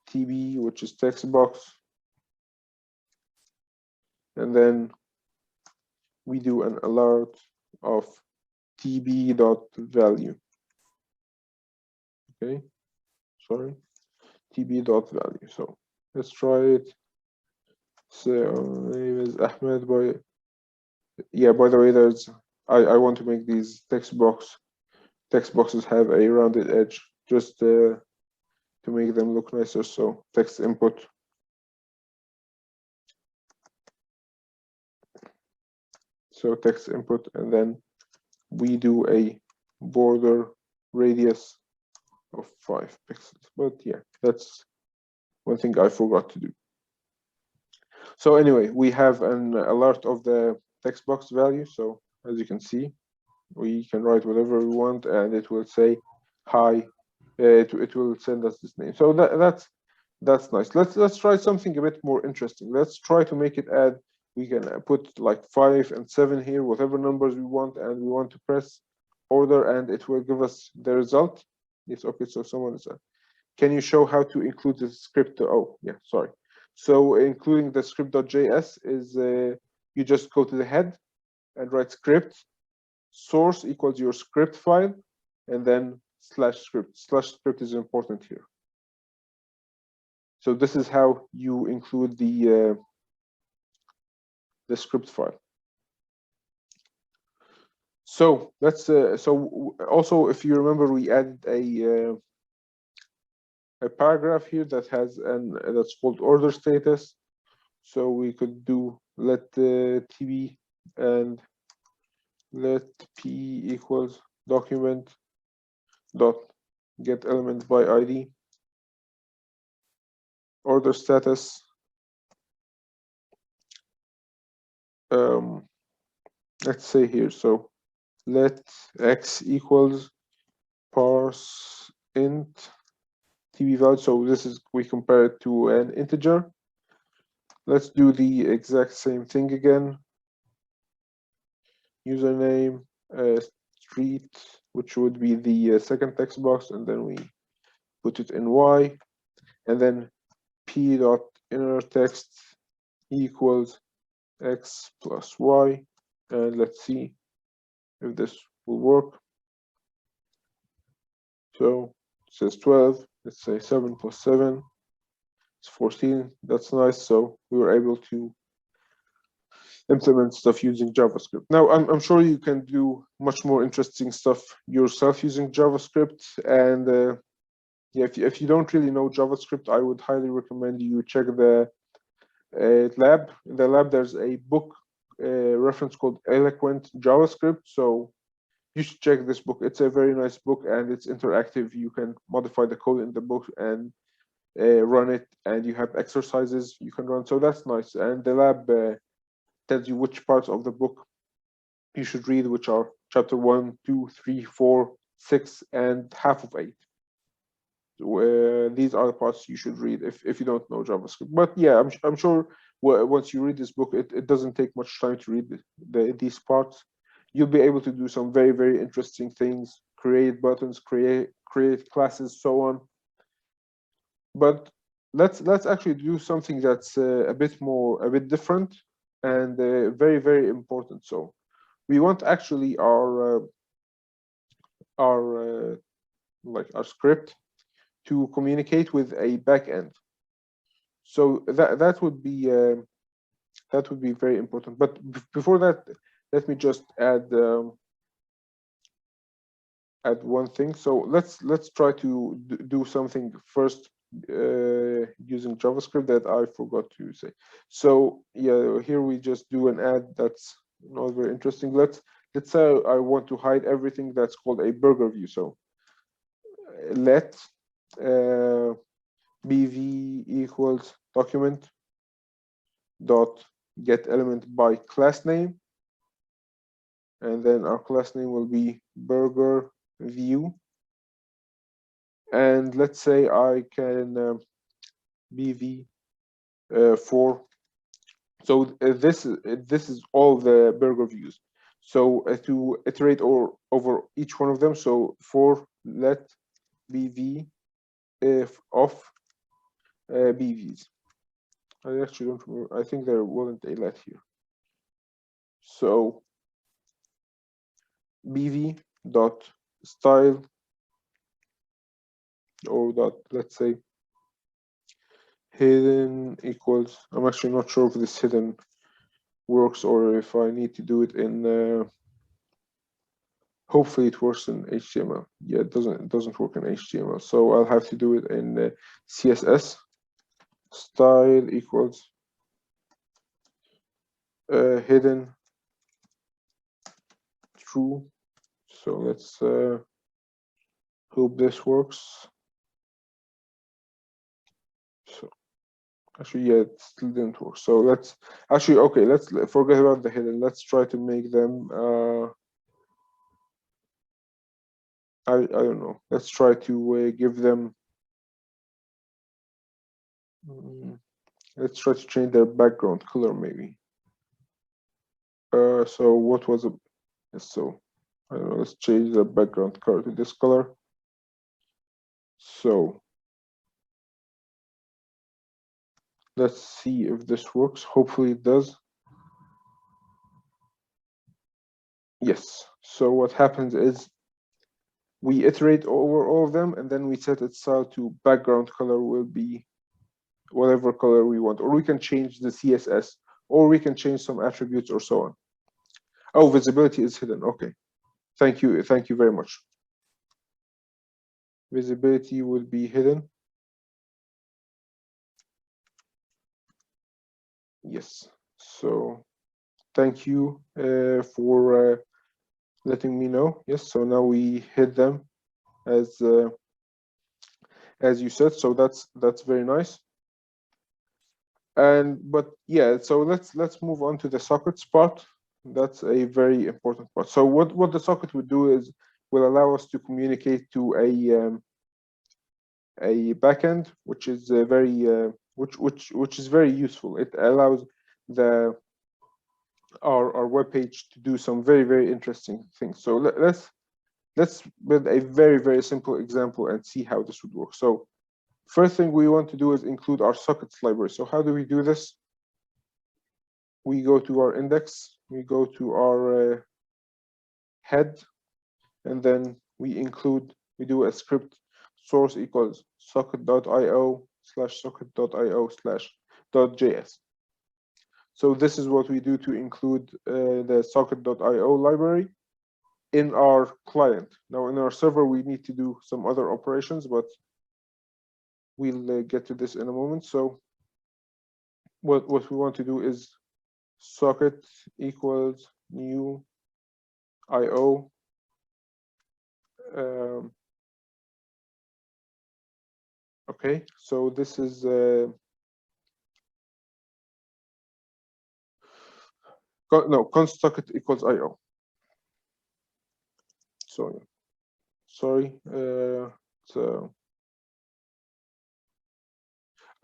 Speaker 1: TB, which is text box. And then we do an alert of tb.value. Okay, sorry, tb.value. So let's try it. So name is Ahmed. By the way, there's I want to make these text boxes have a rounded edge just to make them look nicer. So text input. So text input, and then we do a border radius of 5 pixels. But yeah, that's one thing I forgot to do. So anyway, we have an alert of the text box value. So as you can see, we can write whatever we want, and it will say hi. It will send us this name. So that's nice. Let's try something a bit more interesting. Let's try to make it add. We can put like 5 and 7 here, whatever numbers we want, and we want to press order, and it will give us the result. Yes, okay. So someone is. Can you show how to include the script? Oh, yeah, sorry. So including the script.js is you just go to the head and write script source equals your script file, and then /script. /script is important here. So this is how you include the script file. So let's so also, if you remember, we added a paragraph here that has that's called order status. So we could do let tb and let p equals document dot get element by ID order status. Let's say here, so let x equals parse int tb value. So this is, we compare it to an integer. Let's do the exact same thing again. Username street, which would be the second text box, and then we put it in y, and then p dot inner text equals x plus y, and let's see if this will work. So it says 12. Let's say 7 plus 7 is 14. That's nice. So we were able to implement stuff using JavaScript. Now, I'm sure you can do much more interesting stuff yourself using JavaScript. And yeah, if you don't really know JavaScript, I would highly recommend you check the lab. In the lab, there's a book reference called Eloquent JavaScript. So you should check this book. It's a very nice book and it's interactive. You can modify the code in the book and run it, and you have exercises you can run. So that's nice. And the lab tells you which parts of the book you should read, which are chapter 1, 2, 3, 4, 6, and half of 8. These are the parts you should read if you don't know JavaScript. But yeah, I'm sure once you read this book, it doesn't take much time to read these parts. You'll be able to do some very, very interesting things, create buttons, create classes, so on. But let's actually do something that's a bit different and very, very important. So we want actually our like our script to communicate with a backend. So that would be very important. But before that, let me just add one thing. So let's try to do something first using JavaScript that I forgot to say. So yeah, here we just do an add that's not very interesting. Let's say I want to hide everything that's called a BurgerView. So let bv equals document dot get element by class name, and then our class name will be BurgerView. And let's say I can bv for, so this is all the BurgerViews. So to iterate over each one of them, so for let bv of bvs. I actually don't remember. I think there wasn't a let here. So bv dot style, or dot, let's say, hidden equals, I'm actually not sure if this hidden works or if I need to do it in hopefully it works in HTML. Yeah, it doesn't work in HTML, so I'll have to do it in CSS. Style equals hidden true. So let's hope this works. So actually, yeah, it still didn't work. So let's actually, okay, let's forget about the hidden. Let's try to make them I don't know. Let's try to give them. Let's try to change their background color, maybe. So what was it? So I don't know. Let's change the background color to this color. So let's see if this works. Hopefully it does. Yes. So what happens is we iterate over all of them, and then we set its style to background color will be whatever color we want, or we can change the CSS, or we can change some attributes or so on. Oh, visibility is hidden. Okay. Thank you very much. Visibility will be hidden. Yes. So thank you for letting me know. Yes. So now we hid them as you said. So that's very nice. But yeah. So let's move on to the sockets part. That's a very important part. So what the socket would do is will allow us to communicate to a backend, which is which is very useful. It allows our web page to do some very, very interesting things. So let's build a very, very simple example and see how this would work. So first thing we want to do is include our sockets library. So how do we do this? We go to our index, we go to our head, and then we include we do a script source equals socket.io/socket.io/.js. So this is what we do to include the socket.io library in our client. Now in our server, we need to do some other operations, but we'll get to this in a moment. So what we want to do is socket equals new IO. Okay, so this is const socket equals IO. So sorry, so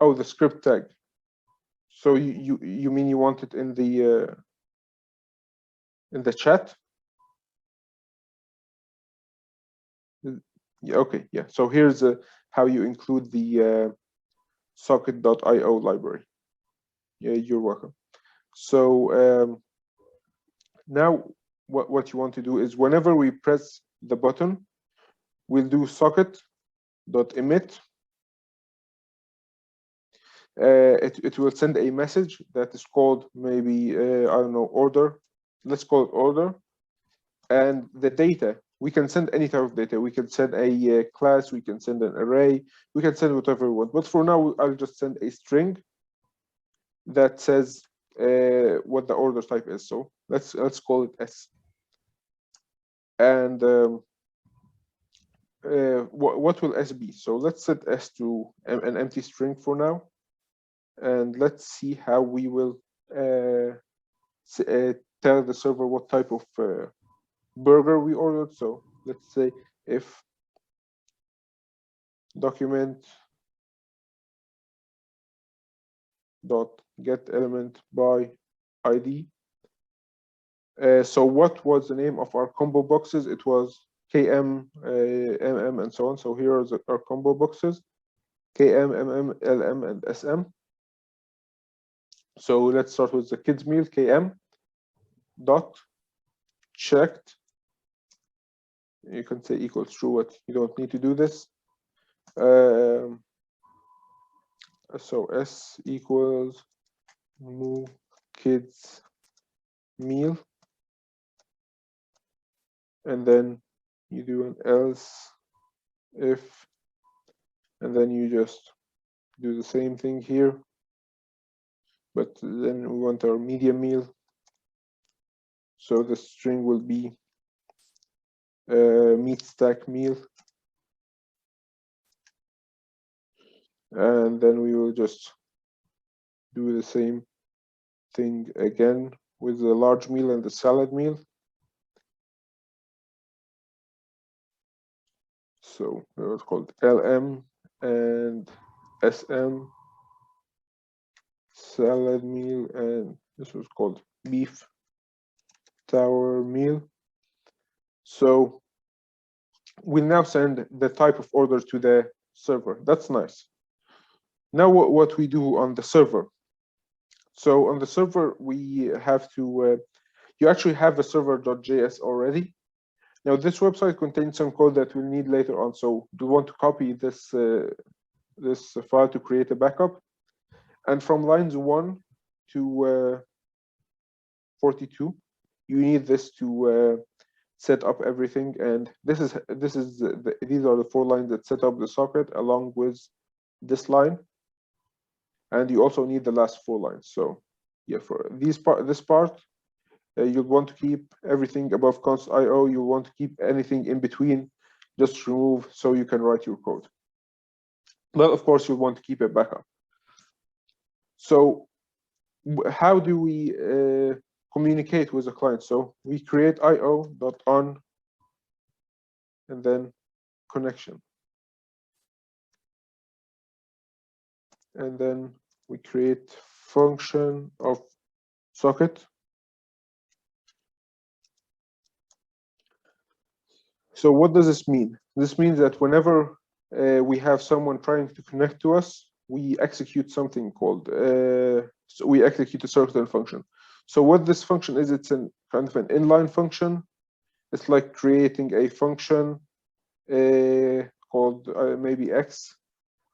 Speaker 1: oh, the script tag. So you mean you want it in the chat? Yeah, okay, yeah. So here's how you include the socket.io library. Yeah, you're welcome. So now what you want to do is whenever we press the button, we'll do socket.emit. It will send a message that is called maybe I don't know, order. Let's call it order. And the data, we can send any type of data. We can send a class, we can send an array, we can send whatever we want. But for now, I'll just send a string that says what the order type is. So let's call it S. And what will S be? So let's set S to an empty string for now. And let's see how we will tell the server what type of burger we ordered. So let's say if document dot get element by ID. So what was the name of our combo boxes? It was KM, MM, and so on. So here are our combo boxes: KM, MM, LM, and SM. So let's start with the kids meal. KM dot checked. You can say equals true, but you don't need to do this. So S equals new kids meal, and then you do an else if, and then you just do the same thing here, but then we want our medium meal. So the string will be meat stack meal, and then we will just do the same thing again with the large meal and the salad meal. So it was called LM and SM salad meal, and this was called beef tower meal. So we'll now send the type of order to the server. That's nice. Now what we do on the server. So on the server, we have to, you actually have a server.js already. Now this website contains some code that we'll need later on. So we want to copy this, this file to create a backup. And from lines 1 to 42, you need this to set up everything. And these are the 4 lines that set up the socket along with this line. And you also need the last 4 lines. So yeah, for this part, you'll want to keep everything above const IO. You want to keep anything in between, just remove so you can write your code. But of course, you want to keep it backup. So how do we communicate with the client? So we create io.on and then connection. And then we create function of socket. So what does this mean? This means that whenever we have someone trying to connect to us, we execute something called, so we execute a certain function. So what this function is, it's an kind of an inline function. It's like creating a function called maybe X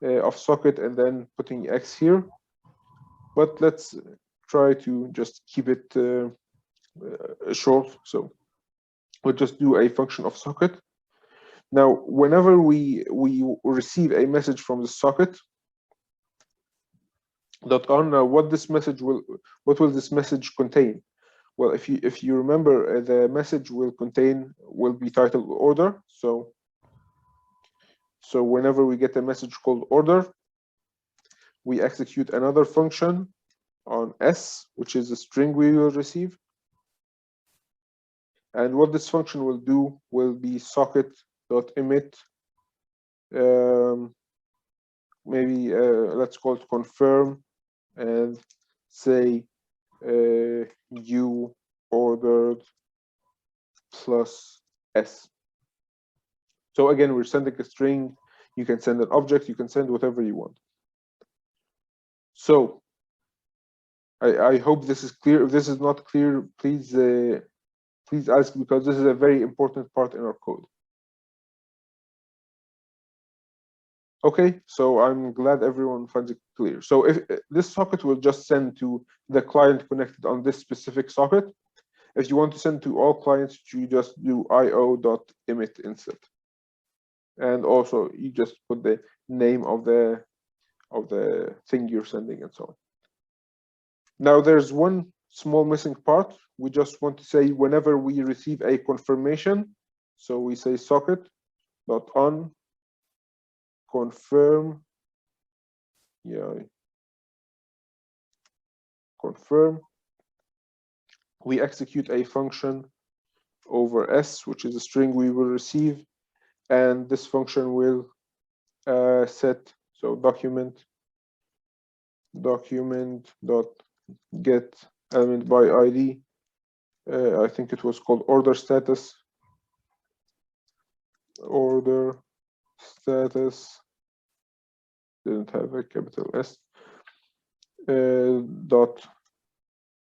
Speaker 1: of socket, and then putting X here. But let's try to just keep it short. So we'll just do a function of socket. Now, whenever we receive a message from the socket dot on, now what will this message contain? Well, if you remember, the message will be titled order. So whenever we get a message called order, we execute another function on S, which is a string we will receive. And what this function will do will be socket.emit. Maybe let's call it confirm and say you ordered plus S. So again, we're sending a string. You can send an object, you can send whatever you want. So I hope this is clear. If this is not clear, please ask, because this is a very important part in our code. Okay, so I'm glad everyone finds it clear. So if this socket will just send to the client connected on this specific socket. If you want to send to all clients, you just do io.emit instead. And also you just put the name of the thing you're sending and so on. Now there's one small missing part. We just want to say whenever we receive a confirmation, so we say socket.on confirm, confirm. We execute a function over S, which is a string we will receive, and this function will set, so document dot get element by ID. I think it was called order status. Order status didn't have a capital S. Dot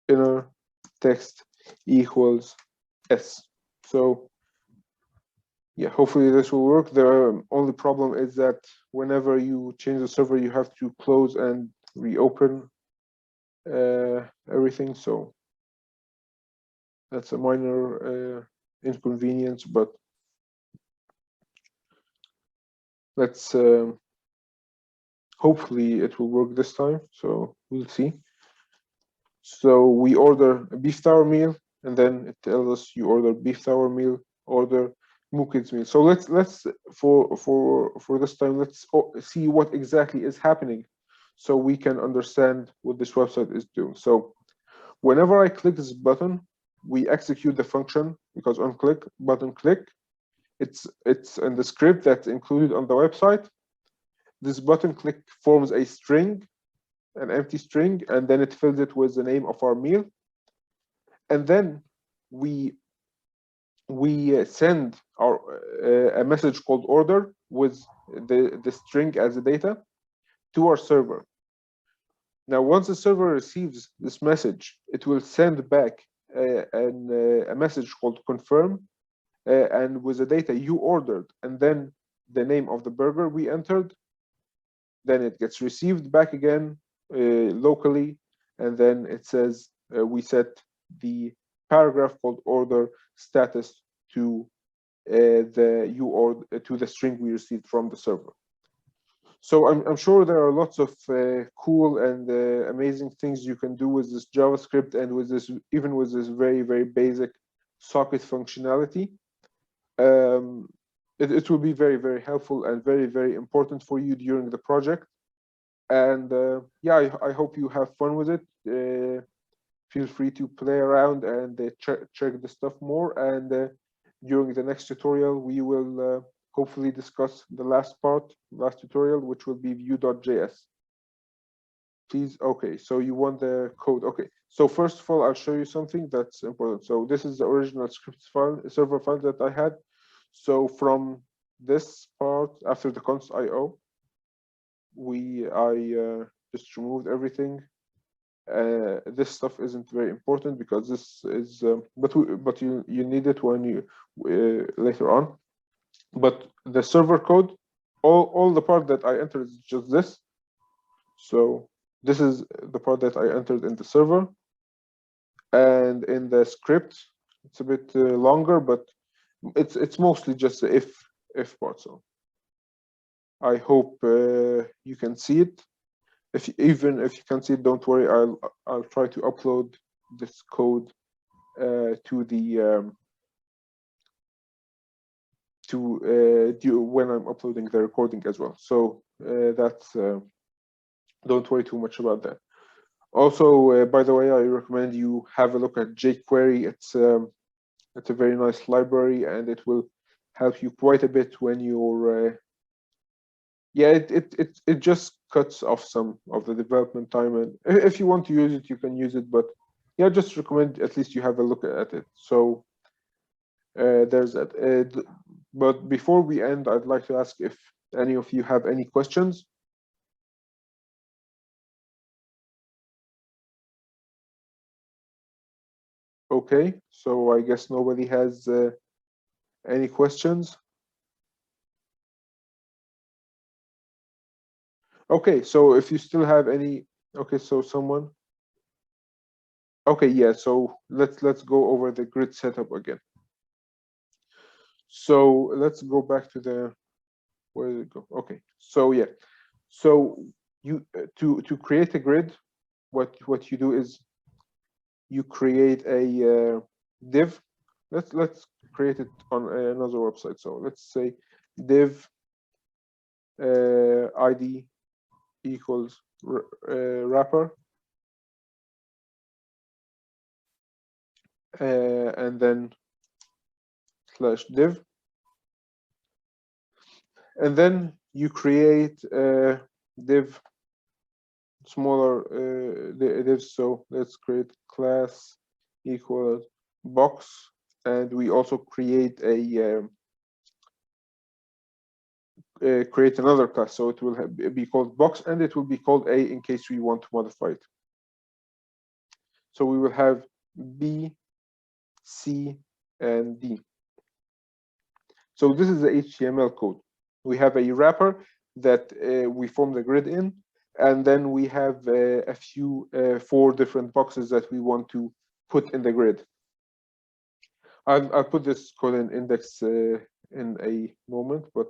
Speaker 1: inner text equals S. So yeah, hopefully this will work. The only problem is that whenever you change the server, you have to close and reopen everything. So that's a minor inconvenience, but let's hopefully it will work this time. So we'll see. So we order a beef tower meal, and then it tells us you order beef tower meal, order Mukid's meal. So let's for this time, let's see what exactly is happening, so we can understand what this website is doing. So whenever I click this button, we execute the function, because on click button click, it's in the script that's included on the website. This button click forms a string, an empty string, and then it fills it with the name of our meal. And then we send our a message called order with the string as the data to our server. Now, once the server receives this message, it will send back a message called confirm, and with the data you ordered, and then the name of the burger we entered. Then it gets received back again locally, and then it says we set the paragraph called order status to the string we received from the server. So I'm sure there are lots of cool and amazing things you can do with this JavaScript, and with this, even with this very, very basic socket functionality. It will be very, very helpful and very, very important for you during the project. And yeah, I hope you have fun with it. Feel free to play around and check the stuff more. And during the next tutorial, we will hopefully discuss the last tutorial, which will be view.js. Please, okay, so you want the code. Okay, so first of all, I'll show you something that's important. So this is the original script file, server file that I had. So from this part, after the const.io, I just removed everything. This stuff isn't very important because this is, but you need it when you later on. but the server code, all the part that I entered is just this. So this is the part that I entered in the server, and in the script it's a bit longer, but it's mostly just the if part. So I hope you can see it. Even if you can see it, don't worry. I'll try to upload this code to the when I'm uploading the recording as well. So that's don't worry too much about that. Also, by the way, I recommend you have a look at jQuery. It's a very nice library, and it will help you quite a bit when you're yeah, it just cuts off some of the development time, and if you want to use it, you can use it. But yeah, just recommend at least you have a look at it. So there's that. But before we end, I'd like to ask if any of you have any questions. Okay, so I guess nobody has any questions. Okay, so if you still have any, okay, so someone. Okay, yeah, so let's go over the grid setup again. So let's go back to the, where did it go? Okay, so yeah, so you to create a grid, what you do is you create a div. Let's create it on another website. So let's say div ID equals wrapper, and then slash div, and then you create a div smaller divs. So let's create class equal box, and we also create a create another class. So it will be called box, and it will be called A in case we want to modify it. So we will have B, C, and D. So this is the HTML code. We have a wrapper that we form the grid in, and then we have a few 4 different boxes that we want to put in the grid. I'll put this code in index in a moment, but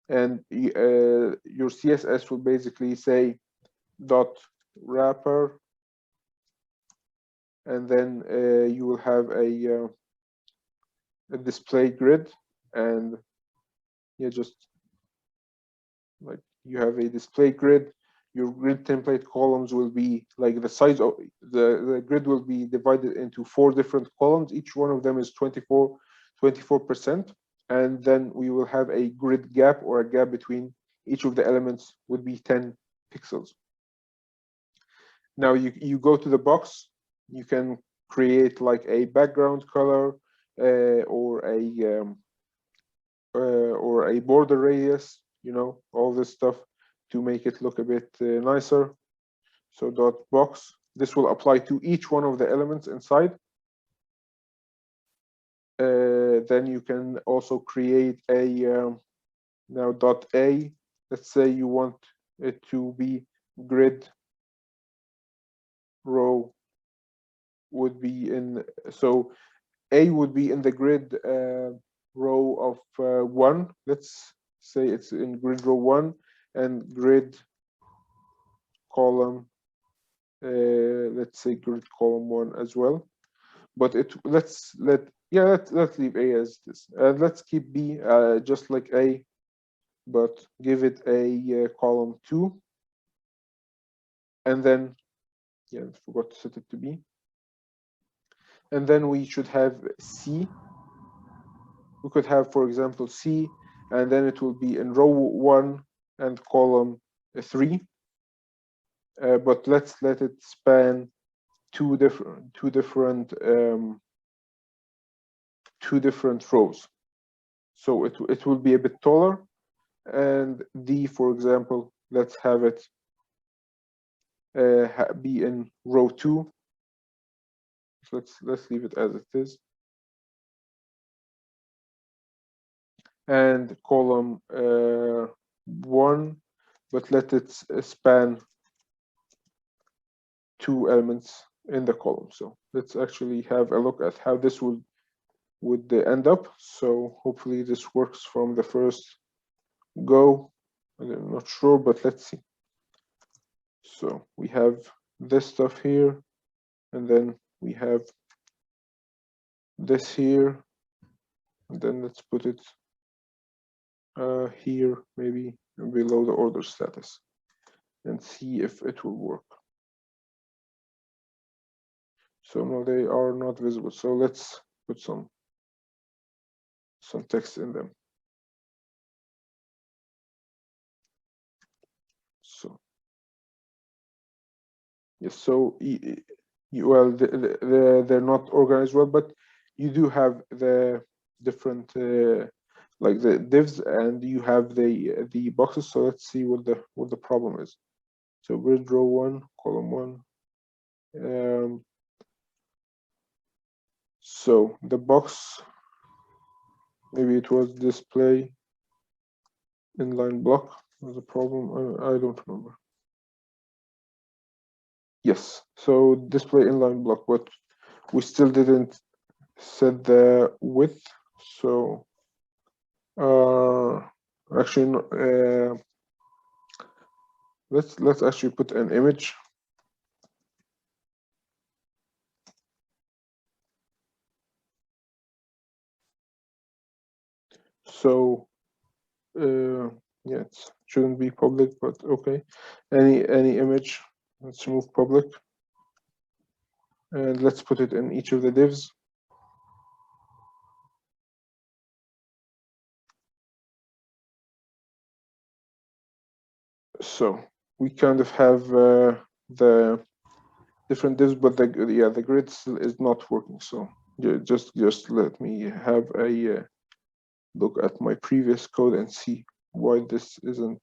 Speaker 1: and your CSS will basically say dot wrapper, and then you will have a display grid, and yeah, just like you have a display grid. Your grid template columns will be like the size of the grid will be divided into 4 different columns. Each one of them is 24%, and then we will have a grid gap, or a gap between each of the elements would be 10 pixels. Now you go to the box, you can create like a background color or a border radius, you know, all this stuff to make it look a bit nicer. So dot box, this will apply to each one of the elements inside. Then you can also create a now dot A. Let's say you want it to be grid row would be in, so A would be in the grid row of 1. Let's say it's in grid row 1, and grid column, let's say grid column 1 as well. But let's leave A as this, and let's keep B just like A, but give it a column 2, and then yeah, I forgot to set it to B. And then we should have C. We could have, for example, C, and then it will be in row 1 and column 3. But let's let it span two different rows. So it will be a bit taller, and D, for example, let's have it be in row 2. So let's leave it as it is. and column 1, but let it span 2 elements in the column. So let's actually have a look at how this would end up. So hopefully this works from the first go. I'm not sure, but let's see. So we have this stuff here, and then we have this here, and then let's put it here, maybe below the order status, and see if it will work. So no, they are not visible. So let's put some text in them. So yes, so well, they're not organized well, but you do have the different like the divs, and you have the boxes. So let's see what the problem is. So grid row 1, column 1. So the box, maybe it was display inline block was a problem. I don't remember. Yes, so display inline block, but we still didn't set the width. So actually, let's actually put an image. So yeah, it shouldn't be public, but okay. Any image, let's remove public, and let's put it in each of the divs. So we kind of have the different divs, but the grid still is not working. So just let me have a look at my previous code and see why this isn't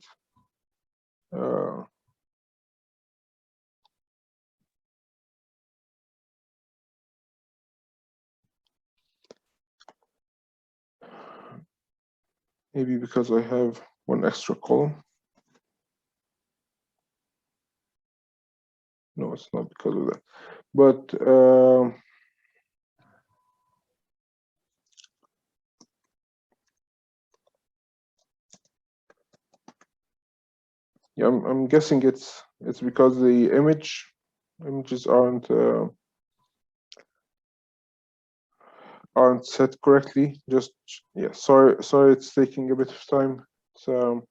Speaker 1: maybe because I have one extra column. No, it's not because of that. But yeah, I'm guessing it's because the images aren't set correctly. Just yeah, sorry, it's taking a bit of time. So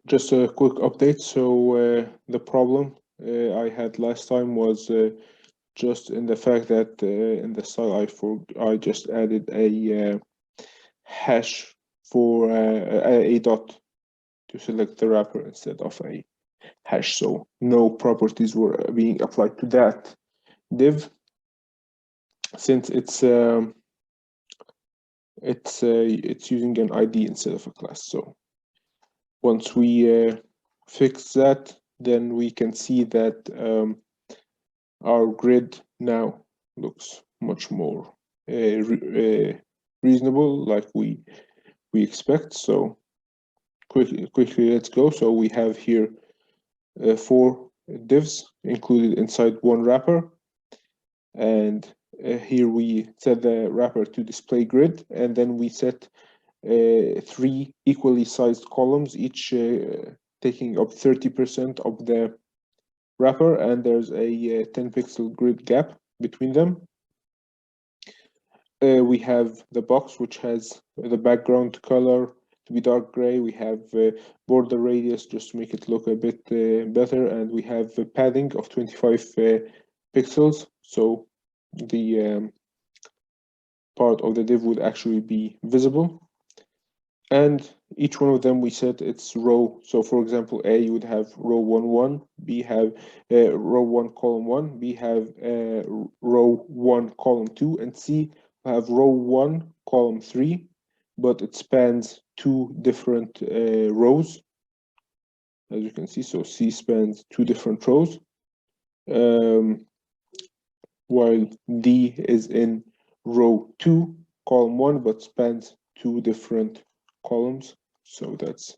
Speaker 1: just a quick update. So the problem I had last time was just in the fact that in the style I just added a hash for a dot to select the wrapper instead of a hash. So no properties were being applied to that div, since it's using an ID instead of a class. So once we fix that, then we can see that our grid now looks much more reasonable, like we expect. So quickly, let's go. So we have here 4 divs included inside one wrapper, and here we set the wrapper to display grid, and then we set 3 equally sized columns, each taking up 30% of the wrapper, and there's a 10 pixel grid gap between them. We have the box, which has the background color to be dark gray. We have border radius just to make it look a bit better, and we have padding of 25 pixels. So the part of the div would actually be visible. And each one of them we set its row. So for example, A, you would have row 1, 1, B have row 1, column 1, B have row 1, column 2, and C have row 1, column 3, but it spans 2 different rows, as you can see. So C spans 2 different rows, while D is in row 2, column 1 but spans 2 different columns, so that's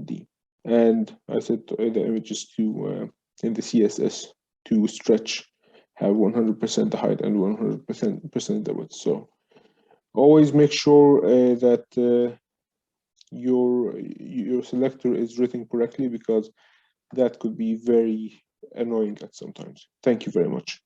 Speaker 1: D. And I set the images to in the CSS to stretch, have 100% the height and 100% the width. So always make sure that your selector is written correctly, because that could be very annoying at sometimes. Thank you very much.